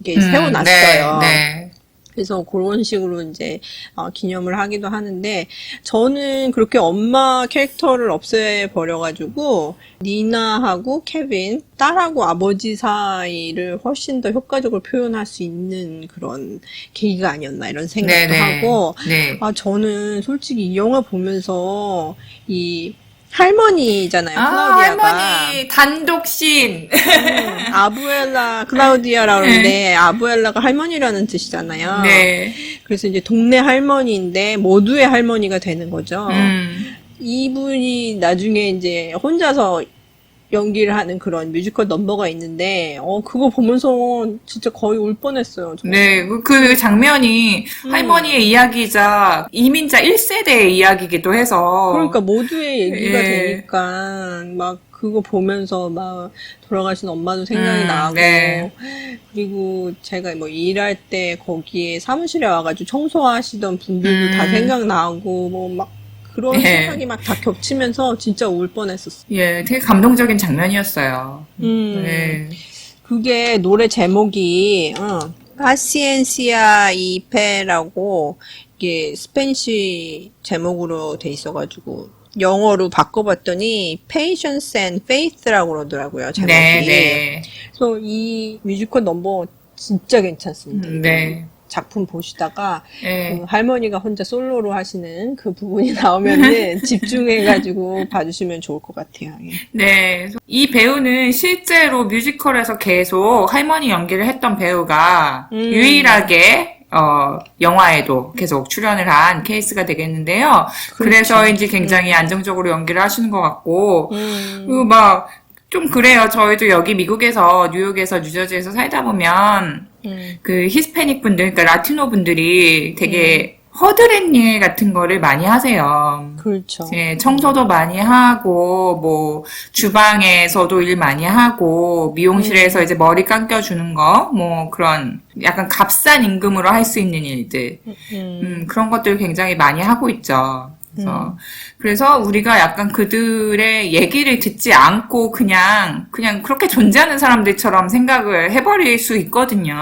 이렇게 세워놨어요. 네. 그래서 그런 식으로 이제 기념을 하기도 하는데 저는 그렇게 엄마 캐릭터를 없애버려가지고 니나하고 케빈, 딸하고 아버지 사이를 훨씬 더 효과적으로 표현할 수 있는 그런 계기가 아니었나 이런 생각도 하고 네. 저는 솔직히 이 영화 보면서 이 할머니잖아요, 클라우디아가. 할머니 단독신. 아부엘라 클라우디아라고 그러는데 아부엘라가 할머니라는 뜻이잖아요. 네. 그래서 이제 동네 할머니인데 모두의 할머니가 되는 거죠. 이분이 나중에 이제 혼자서 연기를 하는 그런 뮤지컬 넘버가 있는데 그거 보면서 진짜 거의 울 뻔했어요. 정말. 네, 그 장면이 할머니의 이야기이자 이민자 1세대의 이야기이기도 해서. 그러니까 모두의 얘기가 예. 되니까 막 그거 보면서 막 돌아가신 엄마도 생각이 나고 네. 그리고 제가 뭐 일할 때 거기에 사무실에 와가지고 청소하시던 분들도 다 생각나고 뭐 막 그런 예. 생각이 막 다 겹치면서 진짜 울 뻔했었어. 예, 되게 감동적인 장면이었어요. 네. 그게 노래 제목이 파시엔시아 이페라고 이게 스페니쉬 제목으로 돼 있어가지고 영어로 바꿔봤더니 Patience and Faith라고 그러더라고요, 제목이. 네. 그래서 이 뮤지컬 넘버 진짜 괜찮습니다. 네. 작품 보시다가 네. 그 할머니가 혼자 솔로로 하시는 그 부분이 나오면은 집중해가지고 봐주시면 좋을 것 같아요. 예. 네. 이 배우는 실제로 뮤지컬에서 계속 할머니 연기를 했던 배우가 유일하게 영화에도 계속 출연을 한 케이스가 되겠는데요. 그래서인지 굉장히 안정적으로 연기를 하시는 것 같고, 그리고 막, 좀 그래요. 저희도 여기 미국에서, 뉴욕에서, 뉴저지에서 살다 보면, 그 히스패닉 분들, 그러니까 라티노 분들이 되게 허드렛 일 같은 거를 많이 하세요. 그렇죠. 예, 청소도 많이 하고, 뭐, 주방에서도 일 많이 하고, 미용실에서 이제 머리 감겨주는 거, 뭐, 그런, 약간 값싼 임금으로 할 수 있는 일들. 그런 것들 굉장히 많이 하고 있죠. 그래서 우리가 약간 그들의 얘기를 듣지 않고 그냥 그렇게 존재하는 사람들처럼 생각을 해버릴 수 있거든요.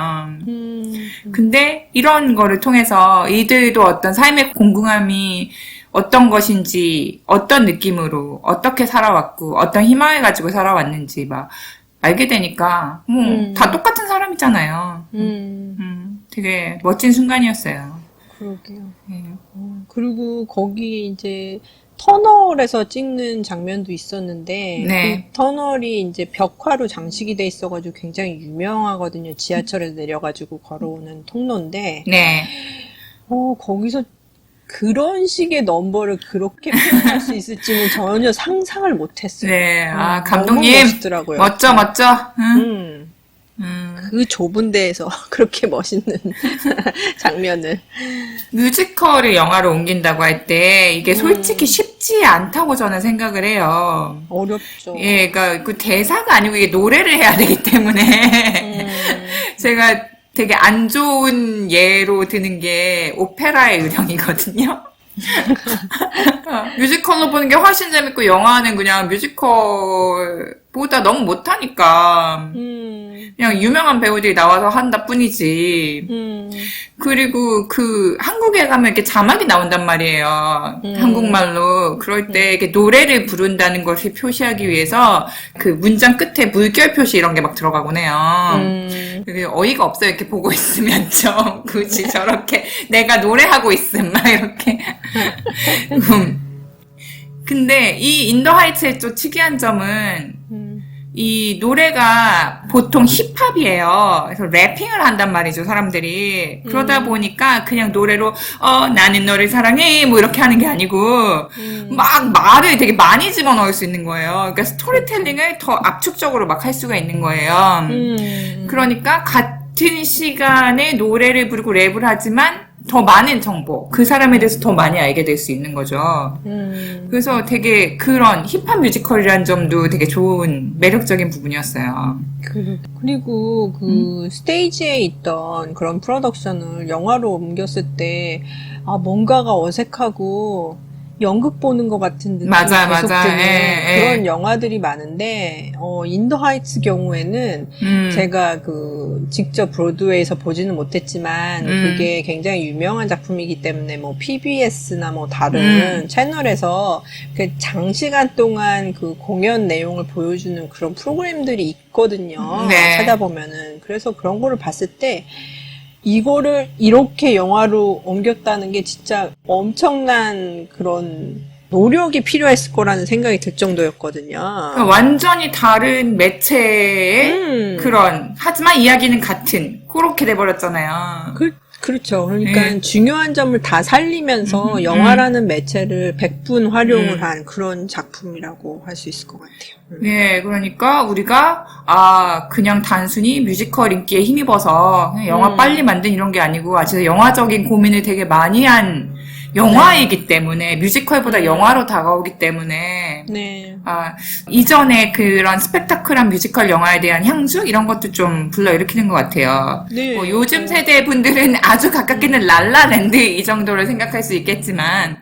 근데 이런 거를 통해서 이들도 어떤 삶의 공공함이 어떤 것인지, 어떤 느낌으로, 어떻게 살아왔고, 어떤 희망을 가지고 살아왔는지 막 알게 되니까, 다 똑같은 사람이잖아요. 되게 멋진 순간이었어요. 그러게요. 네. 그리고 거기 이제 터널에서 찍는 장면도 있었는데 네. 그 터널이 이제 벽화로 장식이 돼 있어가지고 굉장히 유명하거든요. 지하철에서 내려가지고 걸어오는 통로인데 네. 거기서 그런 식의 넘버를 그렇게 표현할 수 있을지는 전혀 상상을 못했어요. 네. 아, 너무 감독님. 멋있더라고요. 멋져. 응? 그 좁은 데에서 그렇게 멋있는 장면을. 뮤지컬을 영화로 옮긴다고 할 때 이게 솔직히 쉽지 않다고 저는 생각을 해요. 어렵죠. 예, 그러니까 그 대사가 아니고 이게 노래를 해야 되기 때문에 제가 되게 안 좋은 예로 드는 게 오페라의 요령이거든요. 뮤지컬로 보는 게 훨씬 재밌고 영화는 그냥 뮤지컬보다 너무 못하니까 그냥 유명한 배우들이 나와서 한다 뿐이지. 그리고 그 한국에 가면 이렇게 자막이 나온단 말이에요. 한국말로. 그럴 때 이렇게 노래를 부른다는 것을 표시하기 위해서 그 문장 끝에 물결 표시 이런 게 막 들어가곤 해요. 되게 어이가 없어요. 이렇게 보고 있으면 좀 굳이 저렇게 내가 노래하고 있음 막 이렇게. 근데 이 인더 하이츠의 또 특이한 점은 이 노래가 보통 힙합이에요. 그래서 래핑을 한단 말이죠, 사람들이. 그러다 보니까 그냥 노래로 나는 너를 사랑해 뭐 이렇게 하는 게 아니고 막 말을 되게 많이 집어넣을 수 있는 거예요. 그러니까 스토리텔링을 더 압축적으로 막 할 수가 있는 거예요. 그러니까 같은 시간에 노래를 부르고 랩을 하지만 더 많은 정보, 그 사람에 대해서 더 많이 알게 될 수 있는 거죠. 그래서 되게 그런 힙합 뮤지컬이라는 점도 되게 좋은 매력적인 부분이었어요. 그리고 그 스테이지에 있던 그런 프로덕션을 영화로 옮겼을 때 뭔가가 어색하고 연극 보는 것 같은 느낌이 맞아. 계속 드는 예. 그런 영화들이 많은데 인더 하이츠 경우에는 제가 그 직접 브로드웨이에서 보지는 못했지만 그게 굉장히 유명한 작품이기 때문에 뭐 PBS나 뭐 다른 채널에서 그 장시간 동안 그 공연 내용을 보여주는 그런 프로그램들이 있거든요. 네. 찾아보면은. 그래서 그런 거를 봤을 때 이거를 이렇게 영화로 옮겼다는 게 진짜 엄청난 그런 노력이 필요했을 거라는 생각이 들 정도였거든요. 그러니까 완전히 다른 매체의 그런, 하지만 이야기는 같은, 그렇게 돼버렸잖아요. 그렇죠. 그러니까 중요한 점을 다 살리면서 영화라는 매체를 100분 활용을 한 그런 작품이라고 할 수 있을 것 같아요. 네, 그러니까 우리가 그냥 단순히 뮤지컬 인기에 힘입어서 그냥 영화 빨리 만든 이런 게 아니고 진짜 영화적인 고민을 되게 많이 한 영화이기 때문에 뮤지컬보다 영화로 다가오기 때문에 네. 이전에 그런 스펙타클한 뮤지컬 영화에 대한 향수 이런 것도 좀 불러일으키는 것 같아요. 네. 뭐 요즘 세대 분들은 아주 가깝게는 랄라랜드 이 정도로 생각할 수 있겠지만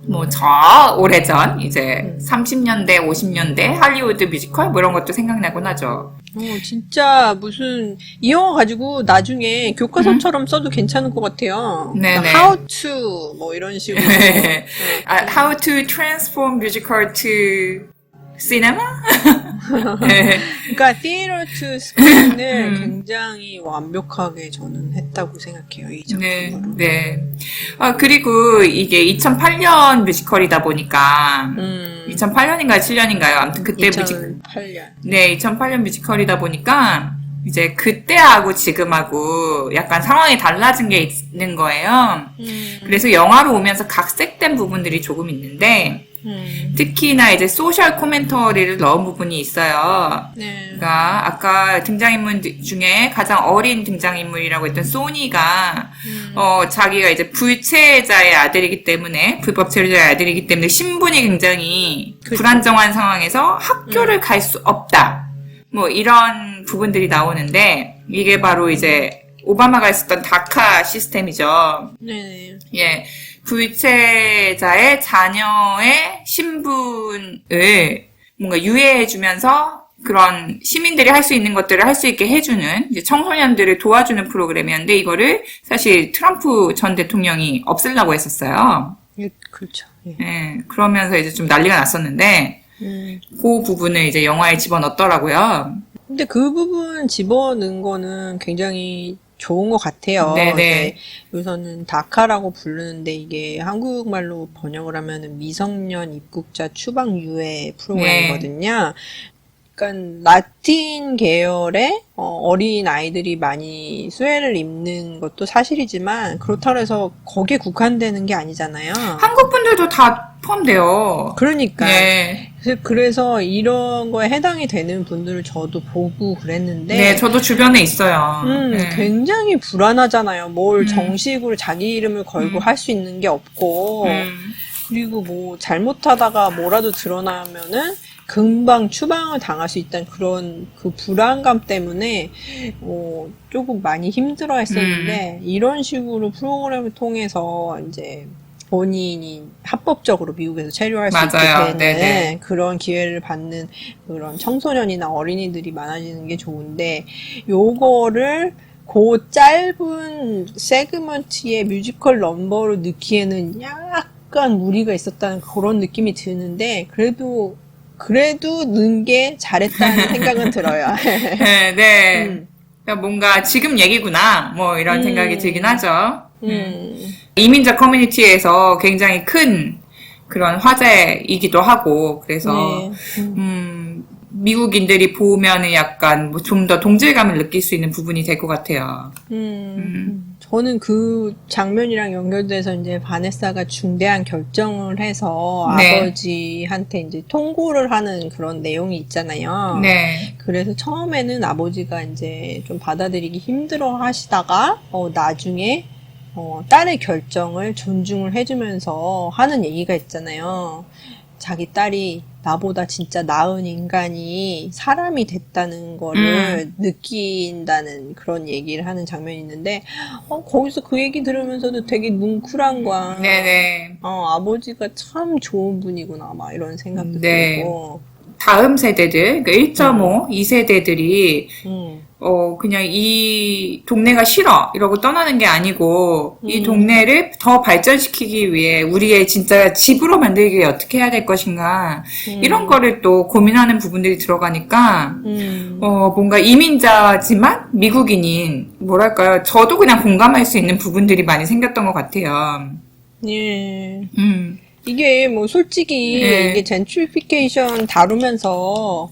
뭐 저 오래전 이제 30년대 50년대 할리우드 뮤지컬 뭐 이런 것도 생각나곤 하죠. 진짜 무슨 이 영화 가지고 나중에 교과서처럼 써도 괜찮을 것 같아요. 네네. 그러니까 How to 뭐 이런 식으로. How to transform musical to cinema? 네. 그러니까 theater to screen을 굉장히 완벽하게 저는 했다고 생각해요. 이 작품으로. 네. 그리고 이게 2008년 뮤지컬이다 보니까 2008년인가요? 7년인가요? 아무튼 그때 2008년. 네, 2008년 뮤지컬이다 보니까 이제 그때하고 지금하고 약간 상황이 달라진 게 있는 거예요. 그래서 영화로 오면서 각색된 부분들이 조금 있는데 특히나 이제 소셜 코멘터리를 넣은 부분이 있어요. 네. 그러니까 아까 등장인물 중에 가장 어린 등장인물이라고 했던 소니가 자기가 이제 불체자의 아들이기 때문에 불법 체류자의 아들이기 때문에 신분이 굉장히 그쵸. 불안정한 상황에서 학교를 갈 수 없다. 뭐 이런 부분들이 나오는데 이게 바로 이제 오바마가 했었던 다카 시스템이죠. 네. 예. 불체자의 자녀의 신분을 뭔가 유예해주면서 그런 시민들이 할 수 있는 것들을 할 수 있게 해주는 이제 청소년들을 도와주는 프로그램이었는데 이거를 사실 트럼프 전 대통령이 없애려고 했었어요. 예, 그렇죠. 예. 예. 그러면서 이제 좀 난리가 났었는데 그 부분을 이제 영화에 집어넣었더라고요. 근데 그 부분 집어넣은 거는 굉장히 좋은 것 같아요. 네네. 네. 여기서는 다카라고 부르는데 이게 한국말로 번역을 하면은 미성년 입국자 추방 유예 프로그램이거든요. 그러니까 라틴 계열의 어린 아이들이 많이 수혜를 입는 것도 사실이지만 그렇다고 해서 거기에 국한되는 게 아니잖아요. 한국 분들도 다 포함돼요. 그러니까. 네. 그래서 이런 거에 해당이 되는 분들을 저도 보고 그랬는데. 네, 저도 주변에 있어요. 네. 굉장히 불안하잖아요. 뭘 정식으로 자기 이름을 걸고 할 수 있는 게 없고. 그리고 뭐 잘못하다가 뭐라도 드러나면은 금방 추방을 당할 수 있다는 그런 그 불안감 때문에 조금 많이 힘들어 했었는데 이런 식으로 프로그램을 통해서 이제 본인이 합법적으로 미국에서 체류할 수 있게 맞아요. 되는 네네. 그런 기회를 받는 그런 청소년이나 어린이들이 많아지는 게 좋은데 요거를 그 짧은 세그먼트의 뮤지컬 넘버로 넣기에는 약간 무리가 있었다는 그런 느낌이 드는데 그래도 넣은 게 잘했다는 생각은 들어요. 네, 네. 그러니까 뭔가 지금 얘기구나, 뭐 이런 생각이 들긴 하죠. 이민자 커뮤니티에서 굉장히 큰 그런 화제이기도 하고, 그래서, 네. 미국인들이 보면은 약간 뭐 좀 더 동질감을 느낄 수 있는 부분이 될 것 같아요. 저는 그 장면이랑 연결돼서 이제 바네사가 중대한 결정을 해서 네. 아버지한테 이제 통고를 하는 그런 내용이 있잖아요. 네. 그래서 처음에는 아버지가 이제 좀 받아들이기 힘들어 하시다가, 나중에, 딸의 결정을 존중을 해주면서 하는 얘기가 있잖아요. 자기 딸이 나보다 진짜 나은 인간이 사람이 됐다는 거를 느낀다는 그런 얘기를 하는 장면이 있는데, 거기서 그 얘기 들으면서도 되게 뭉클한 거야. 네네. 아버지가 참 좋은 분이구나, 막 이런 생각도 네. 들고. 다음 세대들, 그 1.5, 2세대들이, 음, 그냥 이 동네가 싫어 이러고 떠나는 게 아니고 이 동네를 더 발전시키기 위해 우리의 진짜 집으로 만들기 위해 어떻게 해야 될 것인가 이런 거를 또 고민하는 부분들이 들어가니까 뭔가 이민자지만 미국인인 뭐랄까요 저도 그냥 공감할 수 있는 부분들이 많이 생겼던 것 같아요. 예. 이게 뭐 솔직히 네. 이게 젠트리피케이션 다루면서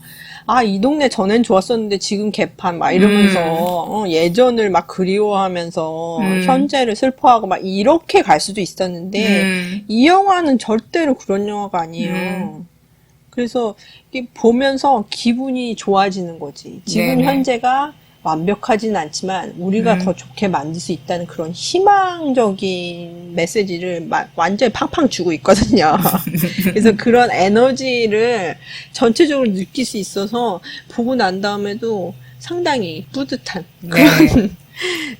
이 동네 전엔 좋았었는데 지금 개판 막 이러면서 예전을 막 그리워하면서 현재를 슬퍼하고 막 이렇게 갈 수도 있었는데 이 영화는 절대로 그런 영화가 아니에요. 그래서 이게 보면서 기분이 좋아지는 거지. 지금 네네. 현재가 완벽하진 않지만 우리가 더 좋게 만들 수 있다는 그런 희망적인 메시지를 완전히 팡팡 주고 있거든요. 그래서 그런 에너지를 전체적으로 느낄 수 있어서 보고 난 다음에도 상당히 뿌듯한 그런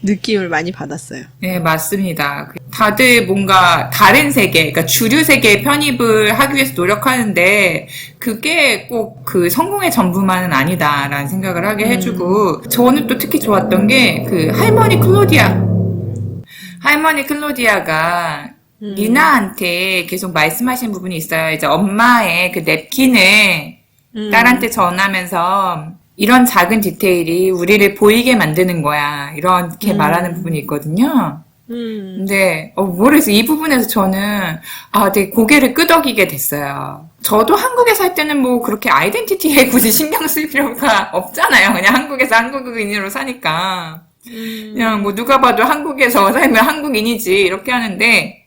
느낌을 많이 받았어요. 네, 맞습니다. 다들 뭔가 다른 세계, 그러니까 주류 세계에 편입을 하기 위해서 노력하는데 그게 꼭 그 성공의 전부만은 아니다라는 생각을 하게 해주고 저는 또 특히 좋았던 게 그 할머니 클로디아가 리나한테 계속 말씀하신 부분이 있어요. 이제 엄마의 그 냅킨을 딸한테 전하면서 이런 작은 디테일이 우리를 보이게 만드는 거야. 이렇게 말하는 부분이 있거든요. 근데, 모르겠어요. 이 부분에서 저는, 되게 고개를 끄덕이게 됐어요. 저도 한국에 살 때는 뭐 그렇게 아이덴티티에 굳이 신경 쓸 필요가 없잖아요. 그냥 한국에서 한국인으로 사니까. 그냥 뭐 누가 봐도 한국에서 살면 한국인이지. 이렇게 하는데,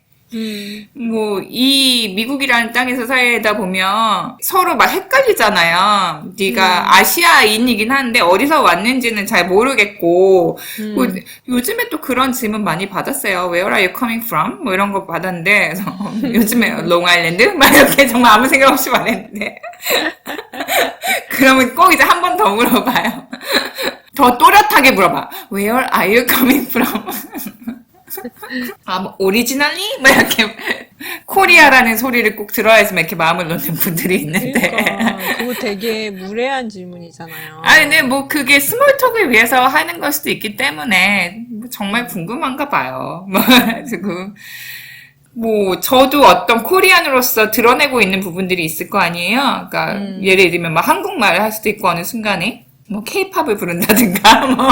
뭐, 이 미국이라는 땅에서 살다 보면 서로 막 헷갈리잖아요. 네가 아시아인이긴 한데 어디서 왔는지는 잘 모르겠고, 뭐, 요즘에 또 그런 질문 많이 받았어요. Where are you coming from? 뭐 이런 거 받았는데, 그래서 요즘에 롱아일랜드? 막 이렇게 정말 아무 생각 없이 말했는데. 그러면 꼭 이제 한 번 더 물어봐요. 더 또렷하게 물어봐. Where are you coming from? 아, 뭐, 오리지널리? 뭐, 이렇게, 코리아라는 소리를 꼭 들어야지만 이렇게 마음을 놓는 분들이 있는데. 그러니까 그거 되게 무례한 질문이잖아요. 아니, 근데 뭐, 그게 스몰톡을 위해서 하는 걸 수도 있기 때문에, 뭐 정말 궁금한가 봐요. 뭐, 그래가지고, 뭐, 저도 어떤 코리안으로서 드러내고 있는 부분들이 있을 거 아니에요? 그러니까, 예를 들면, 뭐, 한국말을 할 수도 있고, 어느 순간에, 뭐, 케이팝을 부른다든가, 뭐.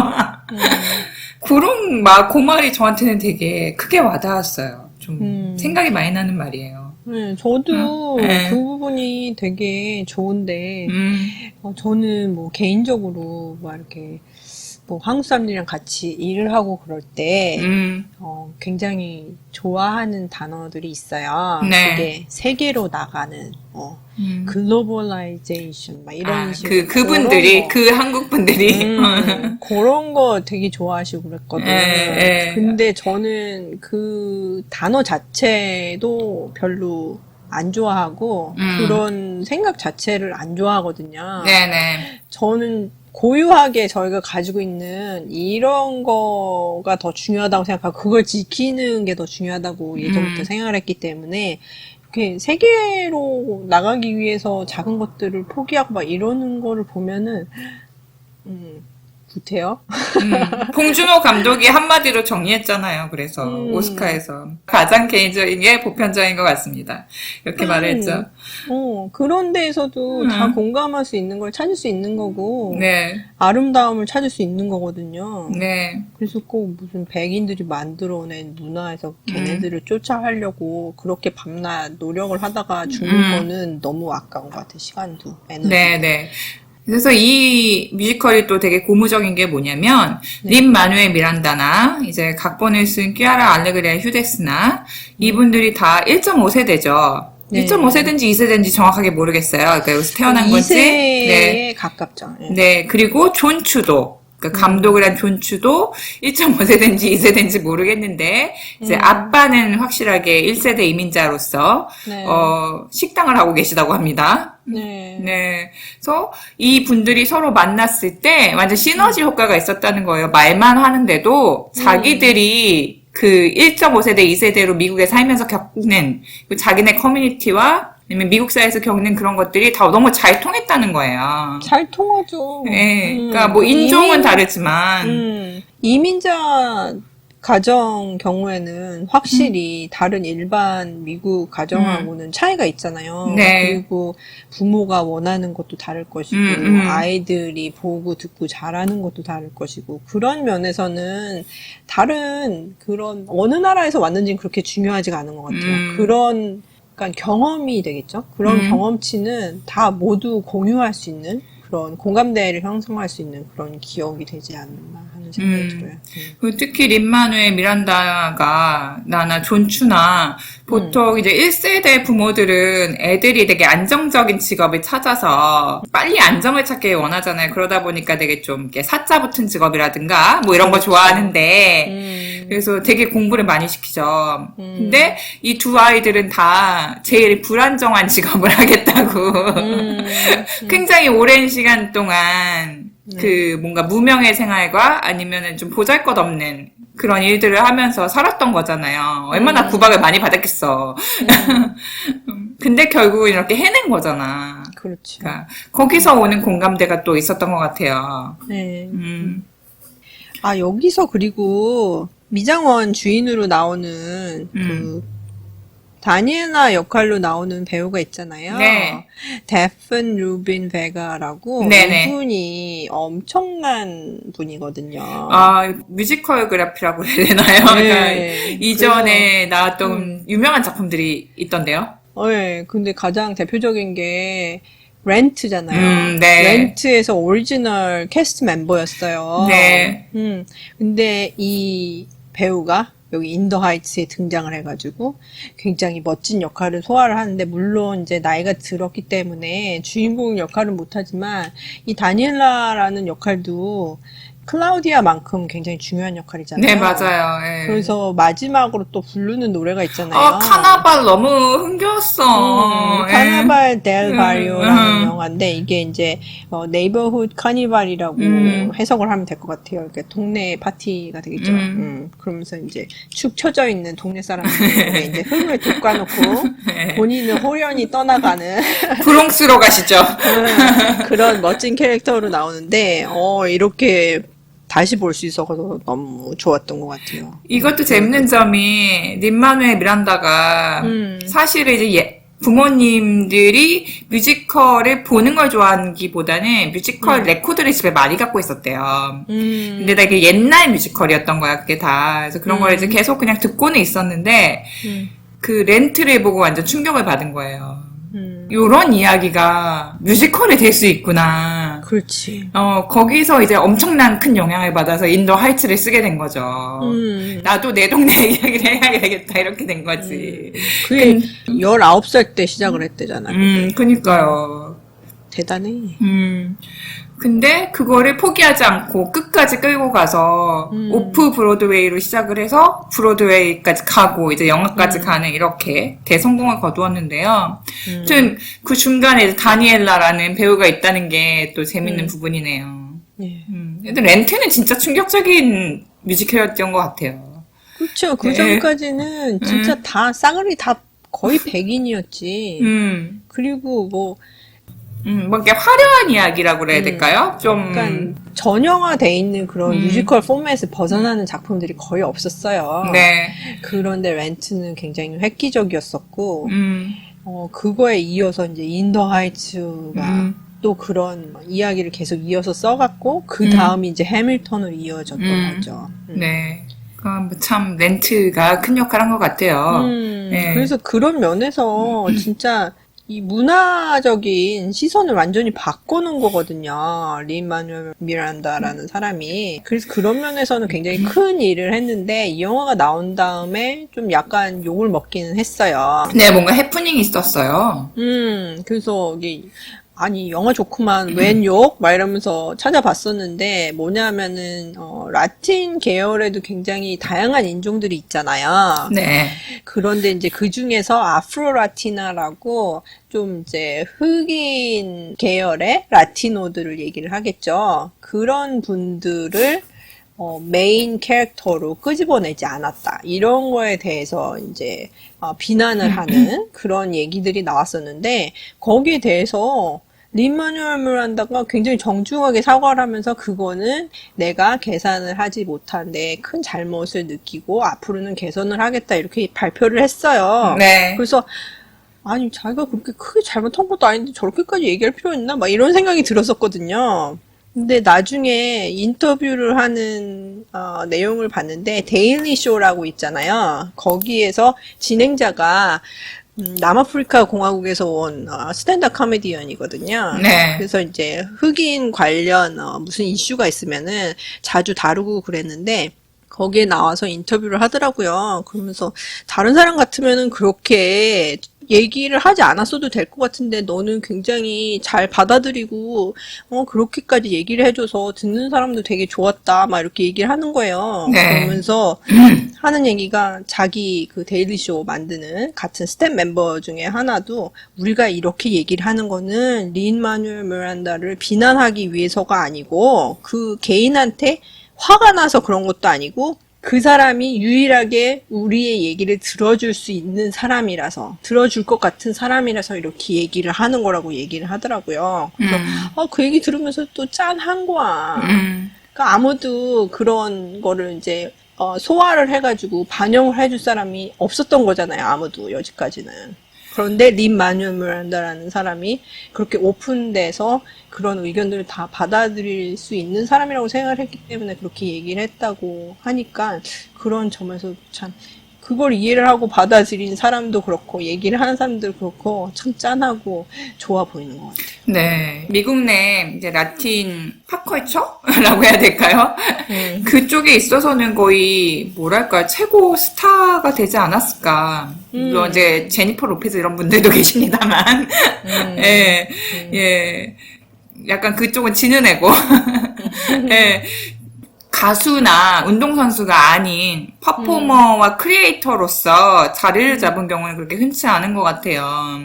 그런 그 말이 저한테는 되게 크게 와닿았어요. 좀 생각이 많이 나는 말이에요. 네, 저도 네. 그 부분이 되게 좋은데, 저는 뭐 개인적으로 뭐 이렇게 뭐 한국 사람들이랑 같이 일을 하고 그럴 때, 굉장히 좋아하는 단어들이 있어요. 네. 그게 세계로 나가는, 글로벌라이제이션, 막 이런 식으로. 그분들이, 그런 거. 그 한국 분들이. 그런 거 되게 좋아하시고 그랬거든. 예. 근데 저는 그 단어 자체도 별로 안 좋아하고 그런 생각 자체를 안 좋아하거든요. 네네. 저는 고유하게 저희가 가지고 있는 이런 거가 더 중요하다고 생각하고 그걸 지키는 게 더 중요하다고 예전부터 생각을 했기 때문에 이렇게 세계로 나가기 위해서 작은 것들을 포기하고 막 이러는 거를 보면은 구태여? 봉준호 감독이 한마디로 정리했잖아요. 그래서 오스카에서 가장 개인적인 게 보편적인 것 같습니다. 이렇게 말을 했죠. 그런 데에서도 다 공감할 수 있는 걸 찾을 수 있는 거고 네, 아름다움을 찾을 수 있는 거거든요. 네, 그래서 꼭 무슨 백인들이 만들어낸 문화에서 걔네들을 쫓아가려고 그렇게 밤낮 노력을 하다가 죽는 거는 너무 아까운 것 같아. 시간도, 에너지도. 네, 네. 그래서 이 뮤지컬이 또 되게 고무적인 게 뭐냐면 린 마누엘 미란다나 이제 각본을 쓴 퀴아라 알레그리아 휴데스나 이분들이 다 1.5세대죠. 네. 1.5세대인지 2세대인지 정확하게 모르겠어요. 그러니까 여기서 태어난 건지. 2세에 네. 가깝죠. 예. 네. 그리고 존 추도. 그러니까 감독을 한 존 추도 1.5세대인지 2세대인지 모르겠는데 이제 아빠는 확실하게 1세대 이민자로서 네. 식당을 하고 계시다고 합니다. 네. 네. 그래서 이 분들이 서로 만났을 때 완전 시너지 효과가 있었다는 거예요. 말만 하는데도 자기들이 그 1.5세대, 2세대로 미국에 살면서 겪는 그 자기네 커뮤니티와 아니면 미국 사회에서 겪는 그런 것들이 다 너무 잘 통했다는 거예요. 잘 통하죠. 네. 그러니까 뭐 인종은 다르지만 이민자 가정 경우에는 확실히 다른 일반 미국 가정하고는 차이가 있잖아요. 네. 그리고 부모가 원하는 것도 다를 것이고, 아이들이 보고 듣고 잘하는 것도 다를 것이고, 그런 면에서는 다른 그런, 어느 나라에서 왔는지는 그렇게 중요하지가 않은 것 같아요. 그런, 그러니까 경험이 되겠죠? 그런 경험치는 다 모두 공유할 수 있는 그런 공감대를 형성할 수 있는 그런 기억이 되지 않나 하는 생각이 들어요. 특히 린마누엘 미란다가 나나 존추나 보통 이제 1세대 부모들은 애들이 되게 안정적인 직업을 찾아서 빨리 안정을 찾길 원하잖아요. 그러다 보니까 되게 좀 이렇게 사자 붙은 직업이라든가 뭐 이런 거 좋아하는데 그래서 되게 공부를 많이 시키죠. 근데 이 두 아이들은 다 제일 불안정한 직업을 하겠다고 굉장히 오랜 시간 동안 그 뭔가 무명의 생활과 아니면은 좀 보잘것없는 그런 일들을 하면서 살았던 거잖아요. 얼마나 구박을 많이 받았겠어. 근데 결국은 이렇게 해낸 거잖아. 그렇지. 그러니까 거기서 오는 공감대가 또 있었던 것 같아요. 네. 아, 여기서 그리고 미장원 주인으로 나오는 그 다니애나 역할로 나오는 배우가 있잖아요. 네. 데픈 루빈 베가라고 네네. 이분이 엄청난 분이거든요. 아, 뮤지컬그래피라고 해야 되나요? 네. 그러니까 이전에 나왔던 유명한 작품들이 있던데요. 네, 근데 가장 대표적인 게 렌트잖아요. 네. 렌트에서 오리지널 캐스트 멤버였어요. 네. 근데 이 배우가 여기 인더 하이츠에 등장을 해가지고 굉장히 멋진 역할을 소화를 하는데, 물론 이제 나이가 들었기 때문에 주인공 역할은 못하지만 이 다니엘라라는 역할도 클라우디아만큼 굉장히 중요한 역할이잖아요. 네, 맞아요. 예. 그래서 마지막으로 또 부르는 노래가 있잖아요. 카나발 너무 흥겨웠어. 예. 카나발 델 바리오라는 음. 영화인데, 이게 이제 네이버훗 카니발이라고 해석을 하면 될 것 같아요. 그러니까 동네 파티가 되겠죠. 그러면서 이제 축 처져 있는 동네 사람들이 이제 흙을 돋궈놓고 네. 본인은 호련히 떠나가는 브롱스로 가시죠. 그런 멋진 캐릭터로 나오는데, 이렇게 다시 볼 수 있어서 너무 좋았던 것 같아요. 이것도 재밌는 점이 린마누엘 미란다가 사실은 이제 부모님들이 뮤지컬을 보는 걸 좋아하기보다는 뮤지컬 레코드를 집에 많이 갖고 있었대요. 근데 다 이게 옛날 뮤지컬이었던 거야, 그게 다. 그래서 그런 걸 이제 계속 그냥 듣고는 있었는데 그 렌트를 보고 완전 충격을 받은 거예요. 요런 이야기가 뮤지컬이 될 수 있구나. 그렇지. 거기서 이제 엄청난 큰 영향을 받아서 인더 하이츠를 쓰게 된 거죠. 나도 내 동네 이야기를 해야 되겠다, 이렇게 된 거지. 그게 19살 때 시작을 했대잖아. 그니까요. 대단해. 근데 그거를 포기하지 않고 끝까지 끌고 가서 오프 브로드웨이로 시작을 해서 브로드웨이까지 가고 이제 영화까지 가는 이렇게 대성공을 거두었는데요. 아무튼 그 중간에 이제 다니엘라라는 배우가 있다는 게 또 재밌는 부분이네요. 예. 근데 렌트는 진짜 충격적인 뮤지컬이었던 것 같아요. 그렇죠. 그 전까지는 진짜 다 싸그리 다 거의 백인이었지. 그리고 뭐 이렇게 화려한 이야기라고 그래야 될까요? 좀. 약간 전형화돼 있는 그런 뮤지컬 포맷을 벗어나는 작품들이 거의 없었어요. 네. 그런데 렌트는 굉장히 획기적이었었고, 그거에 이어서 이제 인더 하이츠가 또 그런 이야기를 계속 이어서 써갔고, 그 다음이 이제 해밀턴으로 이어졌던 거죠. 네. 참 렌트가 큰 역할을 한 것 같아요. 네. 그래서 그런 면에서 진짜 이 문화적인 시선을 완전히 바꾸는 거거든요. 린-마누엘 미란다라는 사람이. 그래서 그런 면에서는 굉장히 큰 일을 했는데, 이 영화가 나온 다음에 좀 약간 욕을 먹기는 했어요. 네, 뭔가 해프닝이 있었어요. 그래서 이게 아니 영화 좋구만 웬 욕? 막 이러면서 찾아봤었는데, 뭐냐면은 라틴 계열에도 굉장히 다양한 인종들이 있잖아요. 네. 그런데 이제 그 중에서 아프로 라티나라고 좀 이제 흑인 계열의 라티노들을 얘기를 하겠죠. 그런 분들을 메인 캐릭터로 끄집어내지 않았다. 이런 거에 대해서 이제 비난을 하는 그런 얘기들이 나왔었는데, 거기에 대해서 린-마누엘 미란다가 굉장히 정중하게 사과를 하면서, 그거는 내가 계산을 하지 못한 데 큰 잘못을 느끼고 앞으로는 개선을 하겠다, 이렇게 발표를 했어요. 네. 그래서 아니 자기가 그렇게 크게 잘못한 것도 아닌데 저렇게까지 얘기할 필요 있나? 막 이런 생각이 들었었거든요. 근데 나중에 인터뷰를 하는 내용을 봤는데, 데일리 쇼라고 있잖아요. 거기에서 진행자가 남아프리카 공화국에서 온 스탠드업 코미디언이거든요. 네. 그래서 이제 흑인 관련 무슨 이슈가 있으면은 자주 다루고 그랬는데, 거기에 나와서 인터뷰를 하더라고요. 그러면서 다른 사람 같으면은 그렇게 얘기를 하지 않았어도 될 것 같은데, 너는 굉장히 잘 받아들이고 그렇게까지 얘기를 해줘서 듣는 사람도 되게 좋았다, 막 이렇게 얘기를 하는 거예요. 네. 그러면서 하는 얘기가, 자기 그 데일리쇼 만드는 같은 스텝 멤버 중에 하나도 우리가 이렇게 얘기를 하는 거는 린-마누엘 미란다를 비난하기 위해서가 아니고, 그 개인한테 화가 나서 그런 것도 아니고, 그 사람이 유일하게 우리의 얘기를 들어줄 수 있는 사람이라서, 들어줄 것 같은 사람이라서 이렇게 얘기를 하는 거라고 얘기를 하더라고요. 그래서 그 얘기 들으면서 또 짠한 거야. 그러니까 아무도 그런 거를 이제 소화를 해가지고 반영을 해줄 사람이 없었던 거잖아요. 아무도 여지까지는. 그런데 린-마누엘 미란다라는 사람이 그렇게 오픈돼서 그런 의견들을 다 받아들일 수 있는 사람이라고 생각을 했기 때문에 그렇게 얘기를 했다고 하니까, 그런 점에서 참 그걸 이해를 하고 받아들인 사람도 그렇고 얘기를 하는 사람도 그렇고 참 짠하고 좋아 보이는 것 같아요. 네. 미국 내 이제 라틴 팝컬처라고 해야 될까요? 그쪽에 있어서는 거의 뭐랄까 최고 스타가 되지 않았을까. 물론 이제 제니퍼 로페즈 이런 분들도 계십니다만, 예, 예, 약간 그쪽은 지는 애고, 예. 가수나 운동선수가 아닌 퍼포머와 크리에이터로서 자리를 잡은 경우는 그렇게 흔치 않은 것 같아요.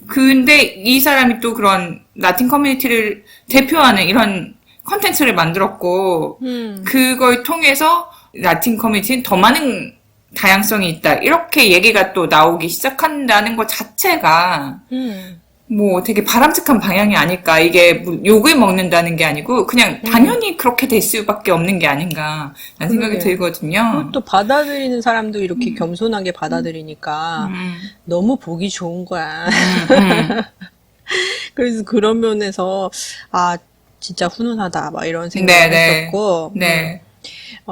근데 이 사람이 또 그런 라틴 커뮤니티를 대표하는 이런 컨텐츠를 만들었고, 그걸 통해서 라틴 커뮤니티는 더 많은 다양성이 있다. 이렇게 얘기가 또 나오기 시작한다는 것 자체가, 뭐 되게 바람직한 방향이 아닐까. 이게 뭐 욕을 먹는다는 게 아니고, 그냥 당연히 그렇게 될 수밖에 없는 게 아닌가. 라는 생각이 그러게. 들거든요. 또 받아들이는 사람도 이렇게 겸손하게 받아들이니까 너무 보기 좋은 거야. 그래서 그런 면에서 아 진짜 훈훈하다 막 이런 생각을 했었고 네.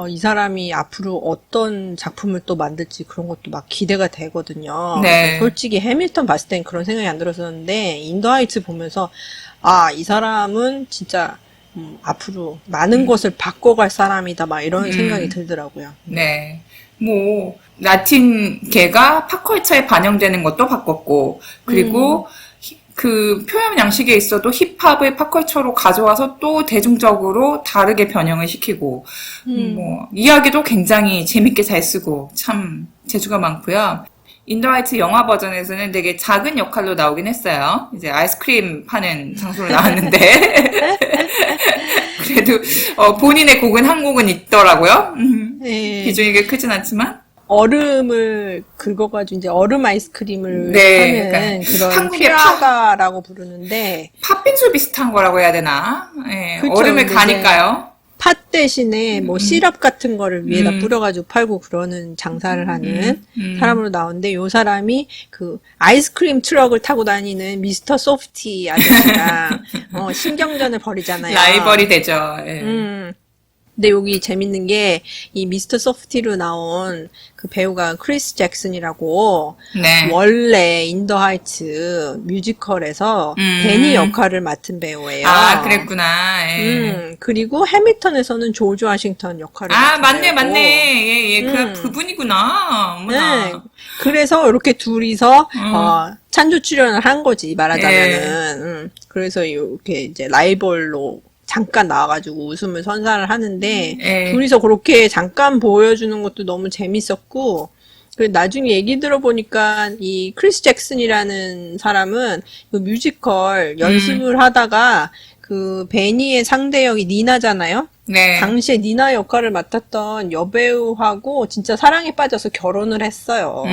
이 사람이 앞으로 어떤 작품을 또 만들지 그런 것도 막 기대가 되거든요. 네. 솔직히 해밀턴 봤을 땐 그런 생각이 안 들었었는데 인더 하이츠 보면서 아 이 사람은 진짜 앞으로 많은 것을 바꿔갈 사람이다 막 이런 생각이 들더라고요. 네. 뭐, 라틴계가 팝컬처에 반영되는 것도 바꿨고, 그리고 그 표현 양식에 있어도 힙합을 팝컬처로 가져와서 또 대중적으로 다르게 변형을 시키고, 뭐, 이야기도 굉장히 재밌게 잘 쓰고, 참 재주가 많고요. 인더 하이츠 영화 버전에서는 되게 작은 역할로 나오긴 했어요. 이제 아이스크림 파는 장소로 나왔는데. 그래도, 본인의 곡은 한 곡은 있더라고요. 네. 비중이 그렇게 크진 않지만. 얼음을 긁어가지고 이제 얼음 아이스크림을 네, 하는 그런 한국의 피라가라고 부르는데 팥빙수 비슷한 거라고 해야 되나? 예, 그쵸, 얼음을 근데 가니까요. 팥 대신에 뭐 시럽 같은 거를 위에다 뿌려가지고 팔고 그러는 장사를 하는 사람으로 나오는데 요 사람이 그 아이스크림 트럭을 타고 다니는 미스터 소프티 아저씨랑 신경전을 벌이잖아요. 라이벌이 되죠. 예. 근데 여기 재밌는 게 이 미스터 소프티로 나온 그 배우가 크리스 잭슨이라고 네. 원래 인더 하이츠 뮤지컬에서 데니 역할을 맡은 배우예요. 아, 그랬구나. 예. 그리고 해밀턴에서는 조지 워싱턴 역할을 아, 맡은 맞네, 배우고. 맞네. 예, 예. 그분이구나. 어머나. 네. 그래서 이렇게 둘이서 찬조 출연을 한 거지 말하자면은. 그래서 이렇게 이제 라이벌로 잠깐 나와가지고 웃음을 선사를 하는데 예. 둘이서 그렇게 잠깐 보여주는 것도 너무 재밌었고 그리고 나중에 얘기 들어보니까 이 크리스 잭슨이라는 사람은 그 뮤지컬 연습을 하다가 그 베니의 상대역이 니나잖아요. 네. 당시에 니나 역할을 맡았던 여배우하고 진짜 사랑에 빠져서 결혼을 했어요.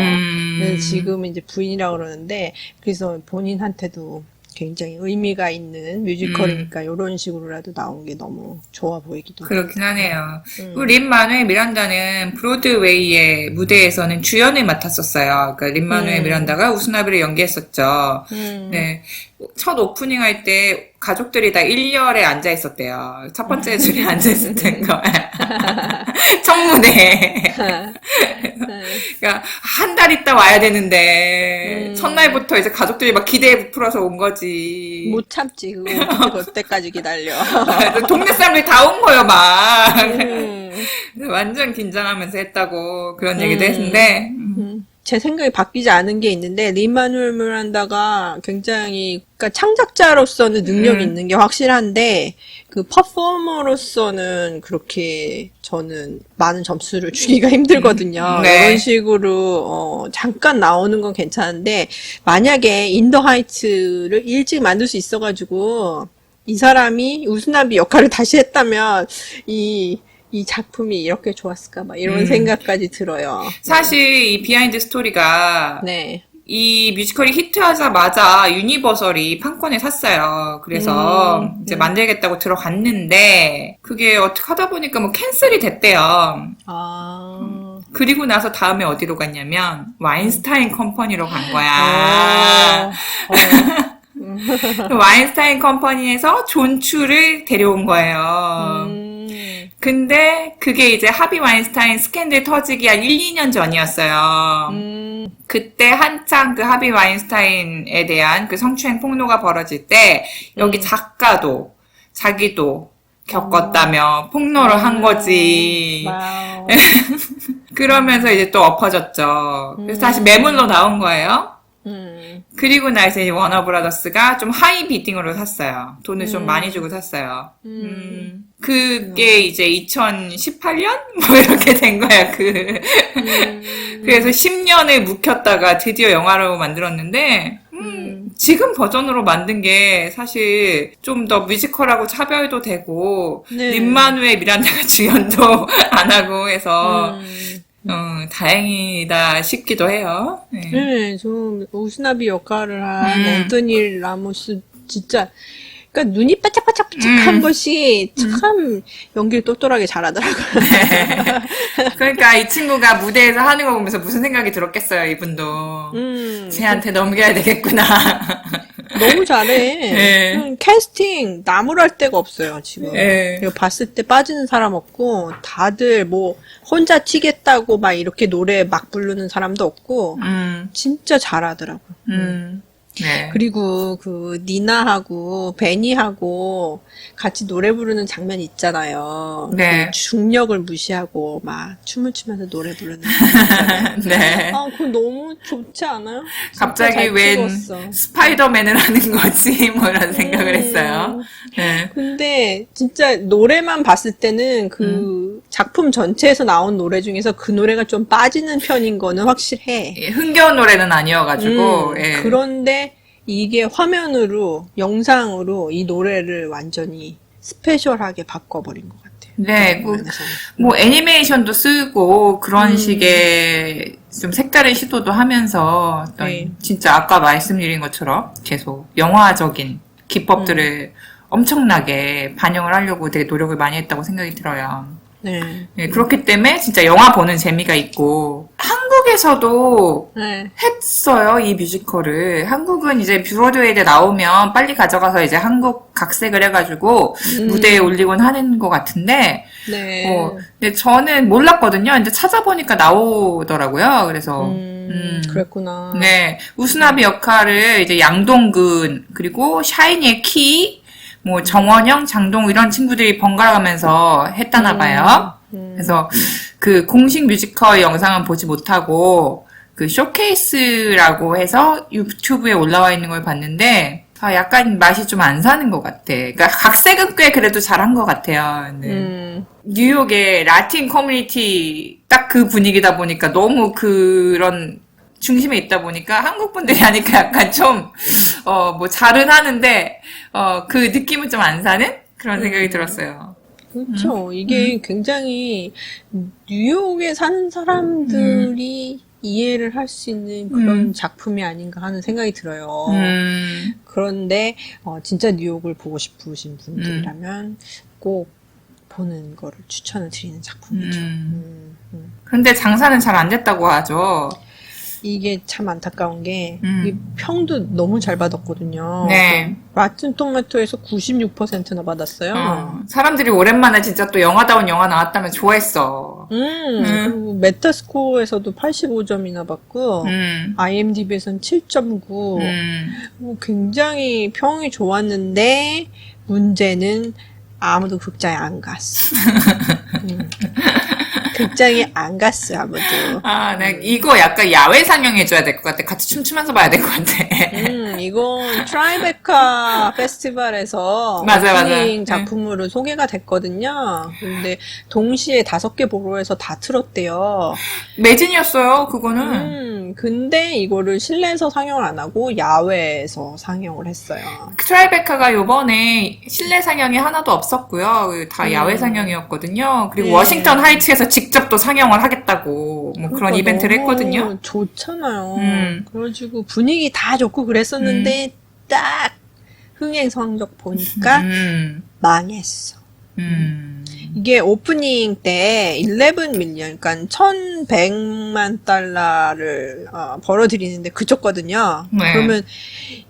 그래서 지금 이제 부인이라고 그러는데 그래서 본인한테도 굉장히 의미가 있는 뮤지컬이니까 이런 식으로라도 나온 게 너무 좋아 보이기도 그렇긴 하네요. 그리고 린 마누엘 미란다는 브로드웨이의 무대에서는 주연을 맡았었어요. 그러니까 린 마누엘 미란다가 우스나비를 연기했었죠. 네. 첫 오프닝 할 때 가족들이 다 1열에 앉아 있었대요. 첫 번째 줄에 앉아 있었던 거야. 청문회. 그러니까 한 달 있다 와야 되는데 첫날부터 이제 가족들이 막 기대에 부풀어서 온 거지. 못 참지 그거 그때까지 기다려. 동네 사람들이 다 온 거예요, 막. 완전 긴장하면서 했다고 그런 얘기도 했는데. 제 생각이 바뀌지 않은 게 있는데 린-마누엘 미란다가 굉장히 그러니까 창작자로서는 능력이 있는 게 확실한데 그 퍼포머로서는 그렇게 저는 많은 점수를 주기가 힘들거든요. 네. 이런 식으로 잠깐 나오는 건 괜찮은데 만약에 인더 하이츠를 일찍 만들 수 있어가지고 이 사람이 우스나비 역할을 다시 했다면 이 작품이 이렇게 좋았을까 막 이런 생각까지 들어요. 사실 이 비하인드 스토리가 네. 이 뮤지컬이 히트하자마자 유니버설이 판권을 샀어요. 그래서 이제 만들겠다고 들어갔는데 그게 어떻게 하다 보니까 뭐 캔슬이 됐대요. 그리고 나서 다음에 어디로 갔냐면 와인스타인 컴퍼니로 간 거야. 와인스타인 컴퍼니에서 존 추를 데려온 거예요. 근데 그게 이제 하비 와인스타인 스캔들 터지기 한 1, 2년 전이었어요. 그때 한창 그 하비 와인스타인에 대한 그 성추행 폭로가 벌어질 때 여기 작가도 자기도 겪었다며 폭로를 한 거지. 와우. 그러면서 이제 또 엎어졌죠. 그래서 다시 매물로 나온 거예요. 그리고 나서 이제 워너브라더스가 좀 하이 비딩으로 샀어요. 돈을 좀 많이 주고 샀어요. 그게 이제 2018년? 뭐 이렇게 된 거야, 그래서 10년을 묵혔다가 드디어 영화로 만들었는데, 지금 버전으로 만든 게 사실 좀 더 뮤지컬하고 차별도 되고, 네. 린-마누엘 미란다가 주연도 안 하고 해서, 다행이다 싶기도 해요. 네. 네, 좀 우스나비 역할을 한 앤토니 라모스 진짜 그러니까 눈이 반짝반짝반짝한 것이 참 연기를 똘똘하게 잘하더라고요. 그러니까 이 친구가 무대에서 하는 거 보면서 무슨 생각이 들었겠어요, 이분도. 쟤한테 넘겨야 되겠구나. 너무 잘해. 네. 캐스팅 나무랄 데가 없어요, 지금. 네. 이거 봤을 때 빠지는 사람 없고, 다들 뭐, 혼자 튀겠다고 막 이렇게 노래 막 부르는 사람도 없고, 진짜 잘하더라고요. 네. 그리고 그 니나하고 베니하고 같이 노래 부르는 장면 있잖아요. 네. 그 중력을 무시하고 막 춤을 추면서 노래 부르는 장면 있잖아요. 네. 아, 그거 너무 좋지 않아요? 진짜 갑자기 잘 웬 찍었어. 스파이더맨을 하는 거지? 뭐 이런 생각을 했어요. 네. 근데 진짜 노래만 봤을 때는 그 작품 전체에서 나온 노래 중에서 그 노래가 좀 빠지는 편인 거는 확실해. 예, 흥겨운 노래는 아니어가지고, 예. 그런데 이게 화면으로, 영상으로 이 노래를 완전히 스페셜하게 바꿔버린 것 같아요. 네, 그런 면에서는. 뭐 애니메이션도 쓰고 그런 식의 좀 색다른 시도도 하면서 어떤 네. 진짜 아까 말씀드린 것처럼 계속 영화적인 기법들을 엄청나게 반영을 하려고 되게 노력을 많이 했다고 생각이 들어요. 네. 네, 그렇기 때문에 진짜 영화 보는 재미가 있고 한국에서도 네. 했어요, 이 뮤지컬을. 한국은 이제 브로드웨이에 나오면 빨리 가져가서 이제 한국 각색을 해가지고 무대에 올리곤 하는 것 같은데, 네. 근데 저는 몰랐거든요. 근데 찾아보니까 나오더라고요. 그래서, 그랬구나. 네. 우스나비 역할을 이제 양동근, 그리고 샤이니의 키, 뭐 정원영, 장동우 이런 친구들이 번갈아 가면서 했다나 봐요. 그래서 그 공식 뮤지컬 영상은 보지 못하고 그 쇼케이스라고 해서 유튜브에 올라와 있는 걸 봤는데 약간 맛이 좀 안 사는 것 같아. 그러니까 각색은 꽤 그래도 잘한 것 같아요. 네. 뉴욕의 라틴 커뮤니티 딱 그 분위기다 보니까 너무 그런 중심에 있다 보니까 한국 분들이 하니까 약간 좀, 뭐 잘은 하는데, 그 느낌은 좀 안 사는 그런 생각이 들었어요. 그렇죠. 이게 굉장히 뉴욕에 사는 사람들이 이해를 할 수 있는 그런 작품이 아닌가 하는 생각이 들어요. 그런데 진짜 뉴욕을 보고 싶으신 분들이라면 꼭 보는 거를 추천을 드리는 작품이죠. 그런데 장사는 잘 안 됐다고 하죠. 이게 참 안타까운 게, 이 평도 너무 잘 받았거든요. 네. 라튼 토마토에서 96%나 받았어요. 사람들이 오랜만에 진짜 또 영화다운 영화 나왔다면 좋아했어. 그리고 메타스코어에서도 85점이나 받고, IMDb에서는 7.9. 굉장히 평이 좋았는데, 문제는 아무도 극장에 안 갔어. 극장에 안 갔어, 아무도. 나 이거 약간 야외 상영해줘야 될 것 같아. 같이 춤추면서 봐야 될 것 같아. 이건 트라이베카 페스티벌에서 맞아. 오프닝 작품으로 소개가 됐거든요. 근데 동시에 5개 보로에서 다 틀었대요. 매진이었어요, 그거는. 근데 이거를 실내에서 상영을 안 하고 야외에서 상영을 했어요. 트라이베카가 요번에 실내 상영이 하나도 없었고요. 다 야외 상영이었거든요. 그리고 네. 워싱턴 하이츠에서 직접 또 상영을 하겠다고 뭐 그런 이벤트를 너무 했거든요. 좋잖아요. 그래가지고 분위기 다 좋고 그랬었는데 딱 흥행 성적 보니까 망했어. 이게 오프닝 때 11 밀리언, 그러니까 1100만 달러를 벌어들이는데 그쳤거든요. 네. 그러면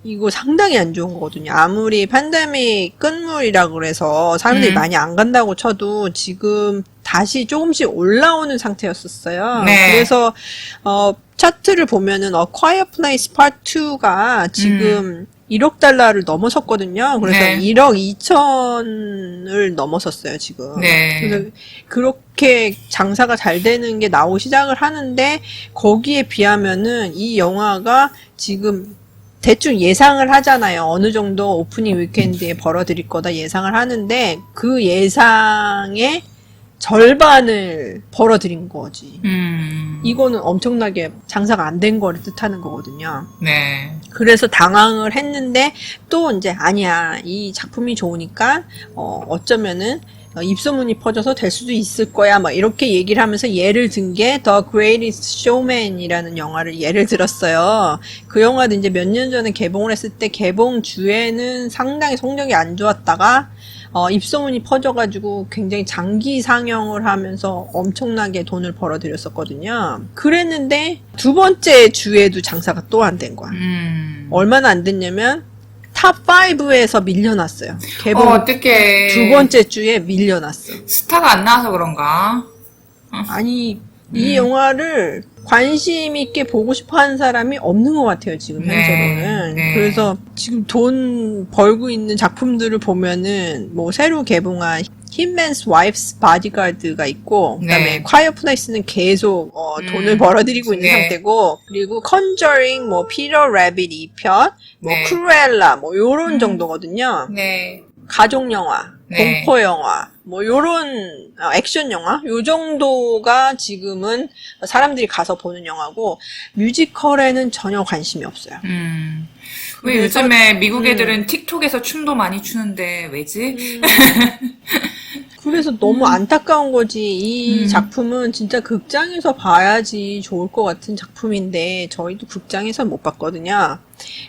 이거 상당히 안 좋은 거거든요. 아무리 팬데믹 끝물이라 그래서 사람들이 많이 안 간다고 쳐도 지금 다시 조금씩 올라오는 상태였었어요. 네. 그래서 차트를 보면은 Quiet Place Part 2가 지금 1억 달러를 넘어섰거든요. 그래서 네. 1억 2천을 넘어섰어요, 지금. 네. 그래서 그렇게 장사가 잘 되는 게 나오기 시작을 하는데 거기에 비하면은 이 영화가 지금 대충 예상을 하잖아요. 어느 정도 오프닝 위켄드에 벌어들일 거다 예상을 하는데 그 예상의 절반을 벌어들인 거지. 이거는 엄청나게 장사가 안 된 거를 뜻하는 거거든요. 네. 그래서 당황을 했는데 또 이제 아니야. 이 작품이 좋으니까 어쩌면은 입소문이 퍼져서 될 수도 있을 거야. 막 이렇게 얘기를 하면서 예를 든 게 The Greatest Showman이라는 영화를 예를 들었어요. 그 영화도 이제 몇 년 전에 개봉을 했을 때 개봉 주에는 상당히 성적이 안 좋았다가 입소문이 퍼져가지고 굉장히 장기 상영을 하면서 엄청나게 돈을 벌어들였었거든요. 그랬는데 두 번째 주에도 장사가 또 안 된 거야. 얼마나 안 됐냐면 탑 5에서 밀려났어요. 개봉 어떡해. 두 번째 주에 밀려났어. 스타가 안 나와서 그런가? 아니 이 영화를 관심 있게 보고 싶어 하는 사람이 없는 것 같아요, 지금 네, 현재로는. 네. 그래서 지금 돈 벌고 있는 작품들을 보면은 뭐 새로 개봉한 Hitman's Wife's Bodyguard가 있고 그다음에 네. Quiet Place는 계속 돈을 벌어들이고 있는 네. 상태고 그리고 Conjuring, 뭐 Peter Rabbit 2편, 뭐 네. Cruella 뭐 요런 정도거든요. 네. 가족 영화, 네. 공포 영화, 뭐 요런 액션 영화 요 정도가 지금은 사람들이 가서 보는 영화고 뮤지컬에는 전혀 관심이 없어요. 왜 그래서- 요즘에 미국 애들은 틱톡에서 춤도 많이 추는데 왜지? 그래서 너무 안타까운 거지. 이 작품은 진짜 극장에서 봐야지 좋을 것 같은 작품인데 저희도 극장에서 못 봤거든요.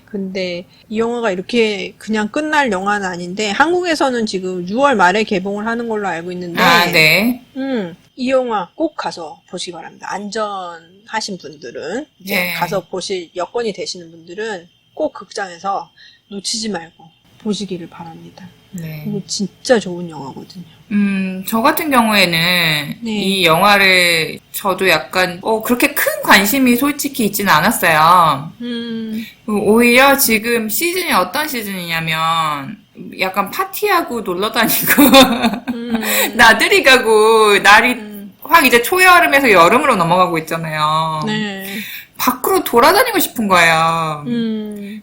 근데 이 영화가 이렇게 그냥 끝날 영화는 아닌데 한국에서는 지금 6월 말에 개봉을 하는 걸로 알고 있는데 아, 네. 이 영화 꼭 가서 보시기 바랍니다. 안전하신 분들은 이제 네. 가서 보실 여건이 되시는 분들은 꼭 극장에서 놓치지 말고 보시기를 바랍니다. 네. 이거 진짜 좋은 영화거든요. 저 같은 경우에는 네. 이 영화를 저도 약간 그렇게 큰 관심이 솔직히 있지는 않았어요. 오히려 지금 시즌이 어떤 시즌이냐면 약간 파티하고 놀러 다니고 나들이 가고 날이 확 이제 초여름에서 여름으로 넘어가고 있잖아요. 네. 밖으로 돌아다니고 싶은 거예요.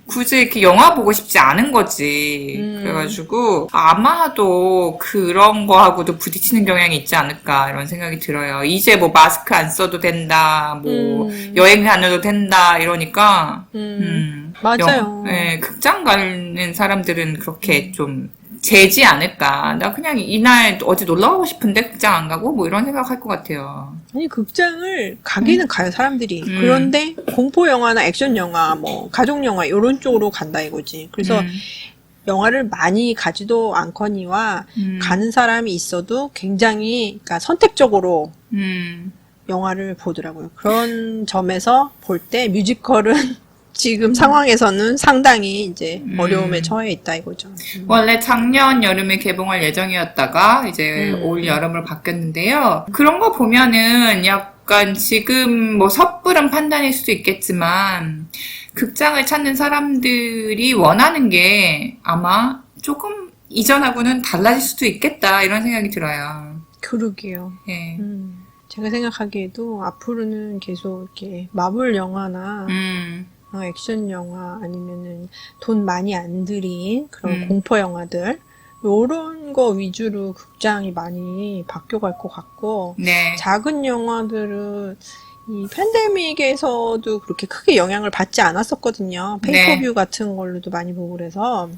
굳이 이렇게 영화 보고 싶지 않은 거지. 그래가지고 아마도 그런 거하고도 부딪히는 경향이 있지 않을까 이런 생각이 들어요. 이제 뭐 마스크 안 써도 된다, 뭐 여행 다녀도 된다 이러니까 맞아요. 네, 극장 가는 사람들은 그렇게 좀 재지 않을까. 나 그냥 이날 어디 놀러 가고 싶은데 극장 안 가고 뭐 이런 생각할 것 같아요. 아니 극장을 가기는 가요 사람들이. 그런데 공포 영화나 액션 영화, 뭐 가족 영화 이런 쪽으로 간다 이거지. 그래서 영화를 많이 가지도 않거니와 가는 사람이 있어도 굉장히 그러니까 선택적으로 영화를 보더라고요. 그런 점에서 볼 때 뮤지컬은 지금 상황에서는 상당히 이제 어려움에 처해 있다 이거죠. 원래 작년 여름에 개봉할 예정이었다가 이제 올 여름으로 바뀌었는데요. 그런 거 보면은 약간 지금 뭐 섣부른 판단일 수도 있겠지만 극장을 찾는 사람들이 원하는 게 아마 조금 이전하고는 달라질 수도 있겠다 이런 생각이 들어요. 그러게요. 예. 제가 생각하기에도 앞으로는 계속 이렇게 마블 영화나 액션 영화 아니면은 돈 많이 안 들인 그런 공포 영화들 요런 거 위주로 극장이 많이 바뀌어갈 것 같고 네. 작은 영화들은 이 팬데믹에서도 그렇게 크게 영향을 받지 않았었거든요. 페이퍼뷰 같은 걸로도 많이 보고 그래서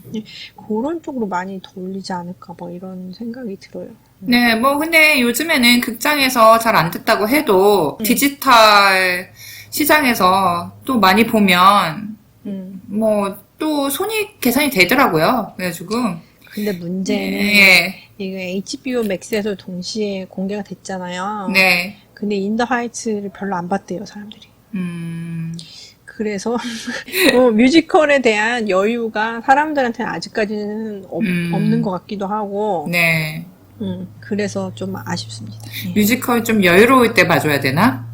그런 쪽으로 많이 돌리지 않을까 뭐 이런 생각이 들어요. 네, 뭐 근데 요즘에는 극장에서 잘 안 됐다고 해도 디지털 시장에서 또 많이 보면 뭐 또 손익 계산이 되더라고요. 그래가지고 근데 문제는 예. 이게 HBO Max에서 동시에 공개가 됐잖아요. 네. 근데 인더 하이츠를 별로 안 봤대요, 사람들이. 그래서 뮤지컬에 대한 여유가 사람들한테는 아직까지는 없는 것 같기도 하고, 네. 그래서 좀 아쉽습니다. 네. 뮤지컬 좀 여유로울 때 봐줘야 되나?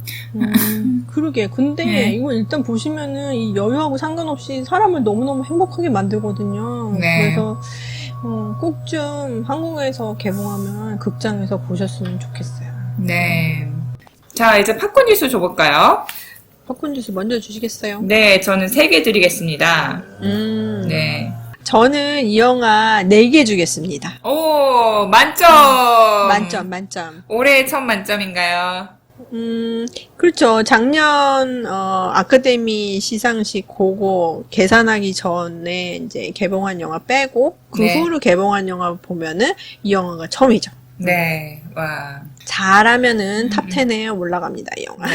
그러게. 근데 네. 이거 일단 보시면은 이 여유하고 상관없이 사람을 너무너무 행복하게 만들거든요. 네. 그래서 꼭 좀 한국에서 개봉하면 극장에서 보셨으면 좋겠어요. 네. 자, 이제 팝콘 뉴스 줘볼까요? 팝콘 주스 먼저 주시겠어요? 네, 저는 3개 드리겠습니다. 네. 저는 이 영화 4개 주겠습니다. 오, 만점! 만점. 올해 첫 만점인가요? 그렇죠. 작년, 아카데미 시상식 그거 계산하기 전에 이제 개봉한 영화 빼고, 그 네. 후로 개봉한 영화 보면은 이 영화가 처음이죠. 네, 와. 잘하면은 탑 10에 올라갑니다, 이 영화.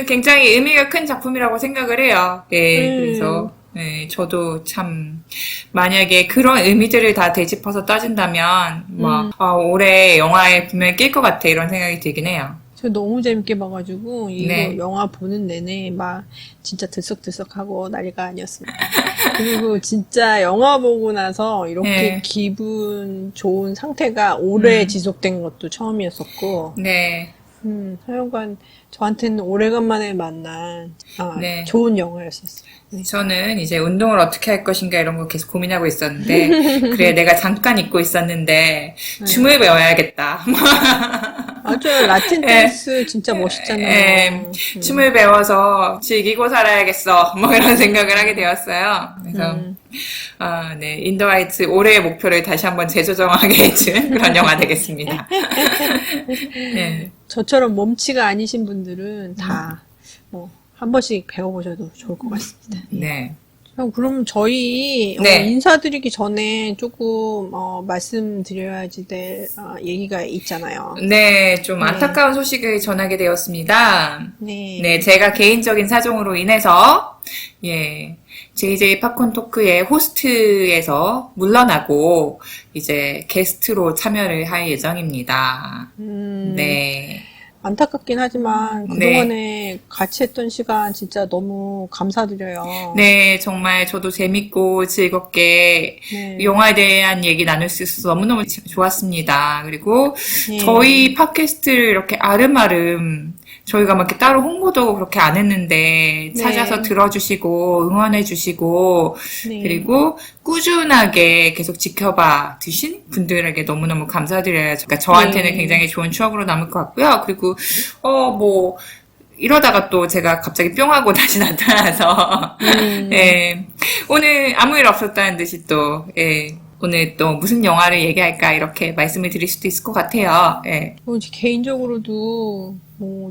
굉장히 의미가 큰 작품이라고 생각을 해요. 예, 그래서, 네, 저도 참, 만약에 그런 의미들을 다 되짚어서 따진다면, 올해 영화에 분명히 낄 것 같아, 이런 생각이 들긴 해요. 저 너무 재밌게 봐가지고, 이거 네. 영화 보는 내내 막 진짜 들썩들썩하고 난리가 아니었습니다. 그리고 진짜 영화 보고 나서 이렇게 네. 기분 좋은 상태가 오래 지속된 것도 처음이었었고, 네. 하여간 저한테는 오래간만에 만난 네. 좋은 영화였었어요. 네. 저는 이제 운동을 어떻게 할 것인가 이런 거 계속 고민하고 있었는데, 그래, 내가 잠깐 잊고 있었는데, 춤을 배워야겠다. 맞아요. 라틴 댄스 진짜 멋있잖아요. 춤을 배워서 즐기고 살아야겠어. 뭐 이런 생각을 하게 되었어요. 그래서, 네, 인더하이츠 올해의 목표를 다시 한번 재조정하게 해준 그런 영화 되겠습니다. 네. 저처럼 몸치가 아니신 분들은 다 한 번씩 배워보셔도 좋을 것 같습니다. 네. 그럼 저희 네. 인사드리기 전에 조금 말씀드려야지 될 얘기가 있잖아요. 네, 좀 안타까운 소식을 전하게 되었습니다. 네. 네, 제가 개인적인 사정으로 인해서, 예, JJ 팝콘 토크의 호스트에서 물러나고, 이제 게스트로 참여를 할 예정입니다. 네. 안타깝긴 하지만 네. 그동안에 같이 했던 시간 진짜 너무 감사드려요. 네, 정말 저도 재밌고 즐겁게 네. 영화에 대한 얘기 나눌 수 있어서 너무너무 좋았습니다. 그리고 네. 저희 팟캐스트를 이렇게 아름아름 저희가 막 이렇게 따로 홍보도 그렇게 안 했는데 네. 찾아서 들어주시고 응원해주시고 네. 그리고 꾸준하게 계속 지켜봐 주신 분들에게 너무너무 감사드려요. 그러니까 저한테는 네. 굉장히 좋은 추억으로 남을 것 같고요. 그리고 이러다가 또 제가 갑자기 뿅 하고 다시 나타나서 예, 오늘 아무 일 없었다는 듯이 또 예, 오늘 또 무슨 영화를 얘기할까 이렇게 말씀을 드릴 수도 있을 것 같아요. 예. 개인적으로도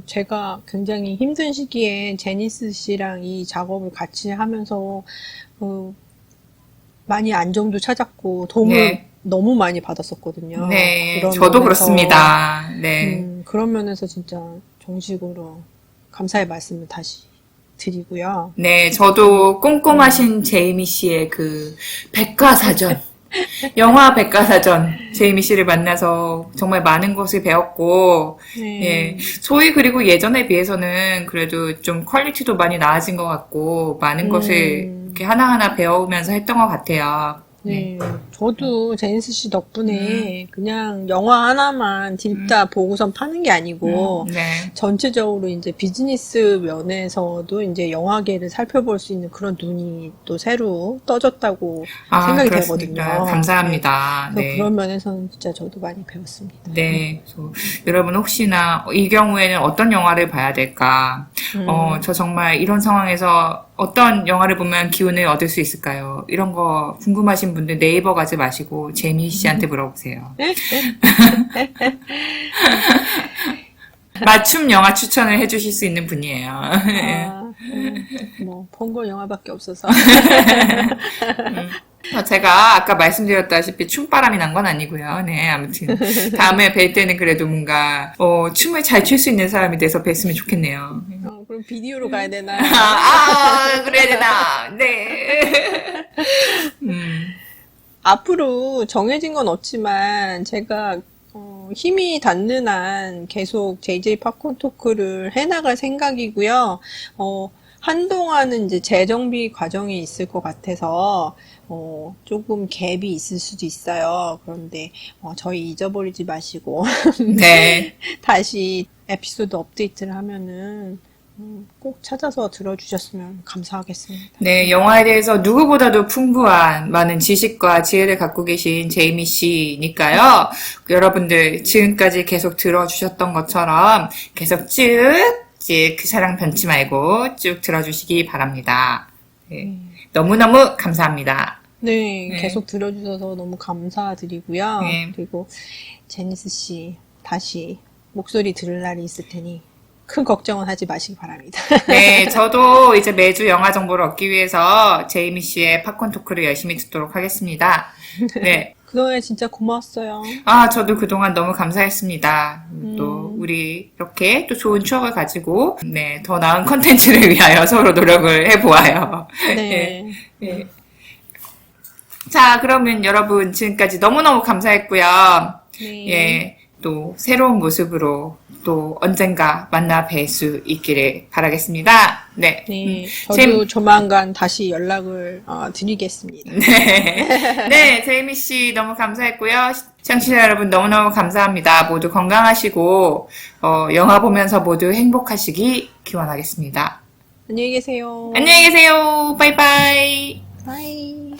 제가 굉장히 힘든 시기에 제니스 씨랑 이 작업을 같이 하면서 많이 안정도 찾았고 도움을 네. 너무 많이 받았었거든요. 네, 그런 저도 면에서, 그렇습니다. 네. 그런 면에서 진짜 정식으로 감사의 말씀을 다시 드리고요. 네, 저도 꼼꼼하신 제이미 씨의 그 백과사전, 영화 백과사전, 제이미 씨를 만나서 정말 많은 것을 배웠고, 네. 예, 저희 그리고 예전에 비해서는 그래도 좀 퀄리티도 많이 나아진 것 같고, 많은 것을 이렇게 하나하나 배우면서 했던 것 같아요. 네, 저도 제니스 씨 덕분에 그냥 영화 하나만 딥다 보고선 파는 게 아니고 네. 전체적으로 이제 비즈니스 면에서도 이제 영화계를 살펴볼 수 있는 그런 눈이 또 새로 떠졌다고 생각이 그렇습니다. 되거든요. 감사합니다. 네. 네. 그런 면에서는 진짜 저도 많이 배웠습니다. 네. 그래서 여러분 혹시나 이 경우에는 어떤 영화를 봐야 될까? 저 정말 이런 상황에서 어떤 영화를 보면 기운을 얻을 수 있을까요? 이런 거 궁금하신 분들 네이버 가지 마시고 제미 씨한테 물어보세요. 맞춤 영화 추천을 해주실 수 있는 분이에요. 본 거 영화밖에 없어서. 제가 아까 말씀드렸다시피 춤바람이 난 건 아니고요. 네, 아무튼 다음에 뵐 때는 그래도 뭔가 춤을 잘 출 수 있는 사람이 돼서 뵀으면 좋겠네요. 그럼 비디오로 가야 되나? 그래야 되나? 네. 앞으로 정해진 건 없지만 제가 힘이 닿는 한 계속 JJ 팝콘 토크를 해나갈 생각이고요. 한동안은 이제 재정비 과정이 있을 것 같아서 조금 갭이 있을 수도 있어요. 그런데 저희 잊어버리지 마시고 네. 다시 에피소드 업데이트를 하면은 꼭 찾아서 들어주셨으면 감사하겠습니다. 네, 영화에 대해서 누구보다도 풍부한 많은 지식과 지혜를 갖고 계신 제이미 씨니까요. 여러분들 지금까지 계속 들어주셨던 것처럼 계속 쭉 그 사랑 변치 말고 쭉 들어주시기 바랍니다. 네, 너무너무 감사합니다. 네, 네. 계속 들어주셔서 너무 감사드리고요. 네. 그리고 제니스 씨 다시 목소리 들을 날이 있을 테니 큰 걱정은 하지 마시기 바랍니다. 네, 저도 이제 매주 영화 정보를 얻기 위해서 제이미 씨의 팝콘 토크를 열심히 듣도록 하겠습니다. 네. 그동안 진짜 고마웠어요. 아, 저도 그동안 너무 감사했습니다. 또, 우리 이렇게 또 좋은 추억을 가지고, 네, 더 나은 컨텐츠를 위하여 서로 노력을 해보아요. 네. 네. 자, 그러면 여러분 지금까지 너무너무 감사했고요. 네. 예, 또 새로운 모습으로 또 언젠가 만나 뵐 수 있기를 바라겠습니다. 네. 네. 저도 조만간 다시 연락을 드리겠습니다. 네. 네, 제이미 씨 너무 감사했고요. 청취자 여러분 너무너무 감사합니다. 모두 건강하시고, 영화 보면서 모두 행복하시기 기원하겠습니다. 안녕히 계세요. 안녕히 계세요. 바이바이. 바이.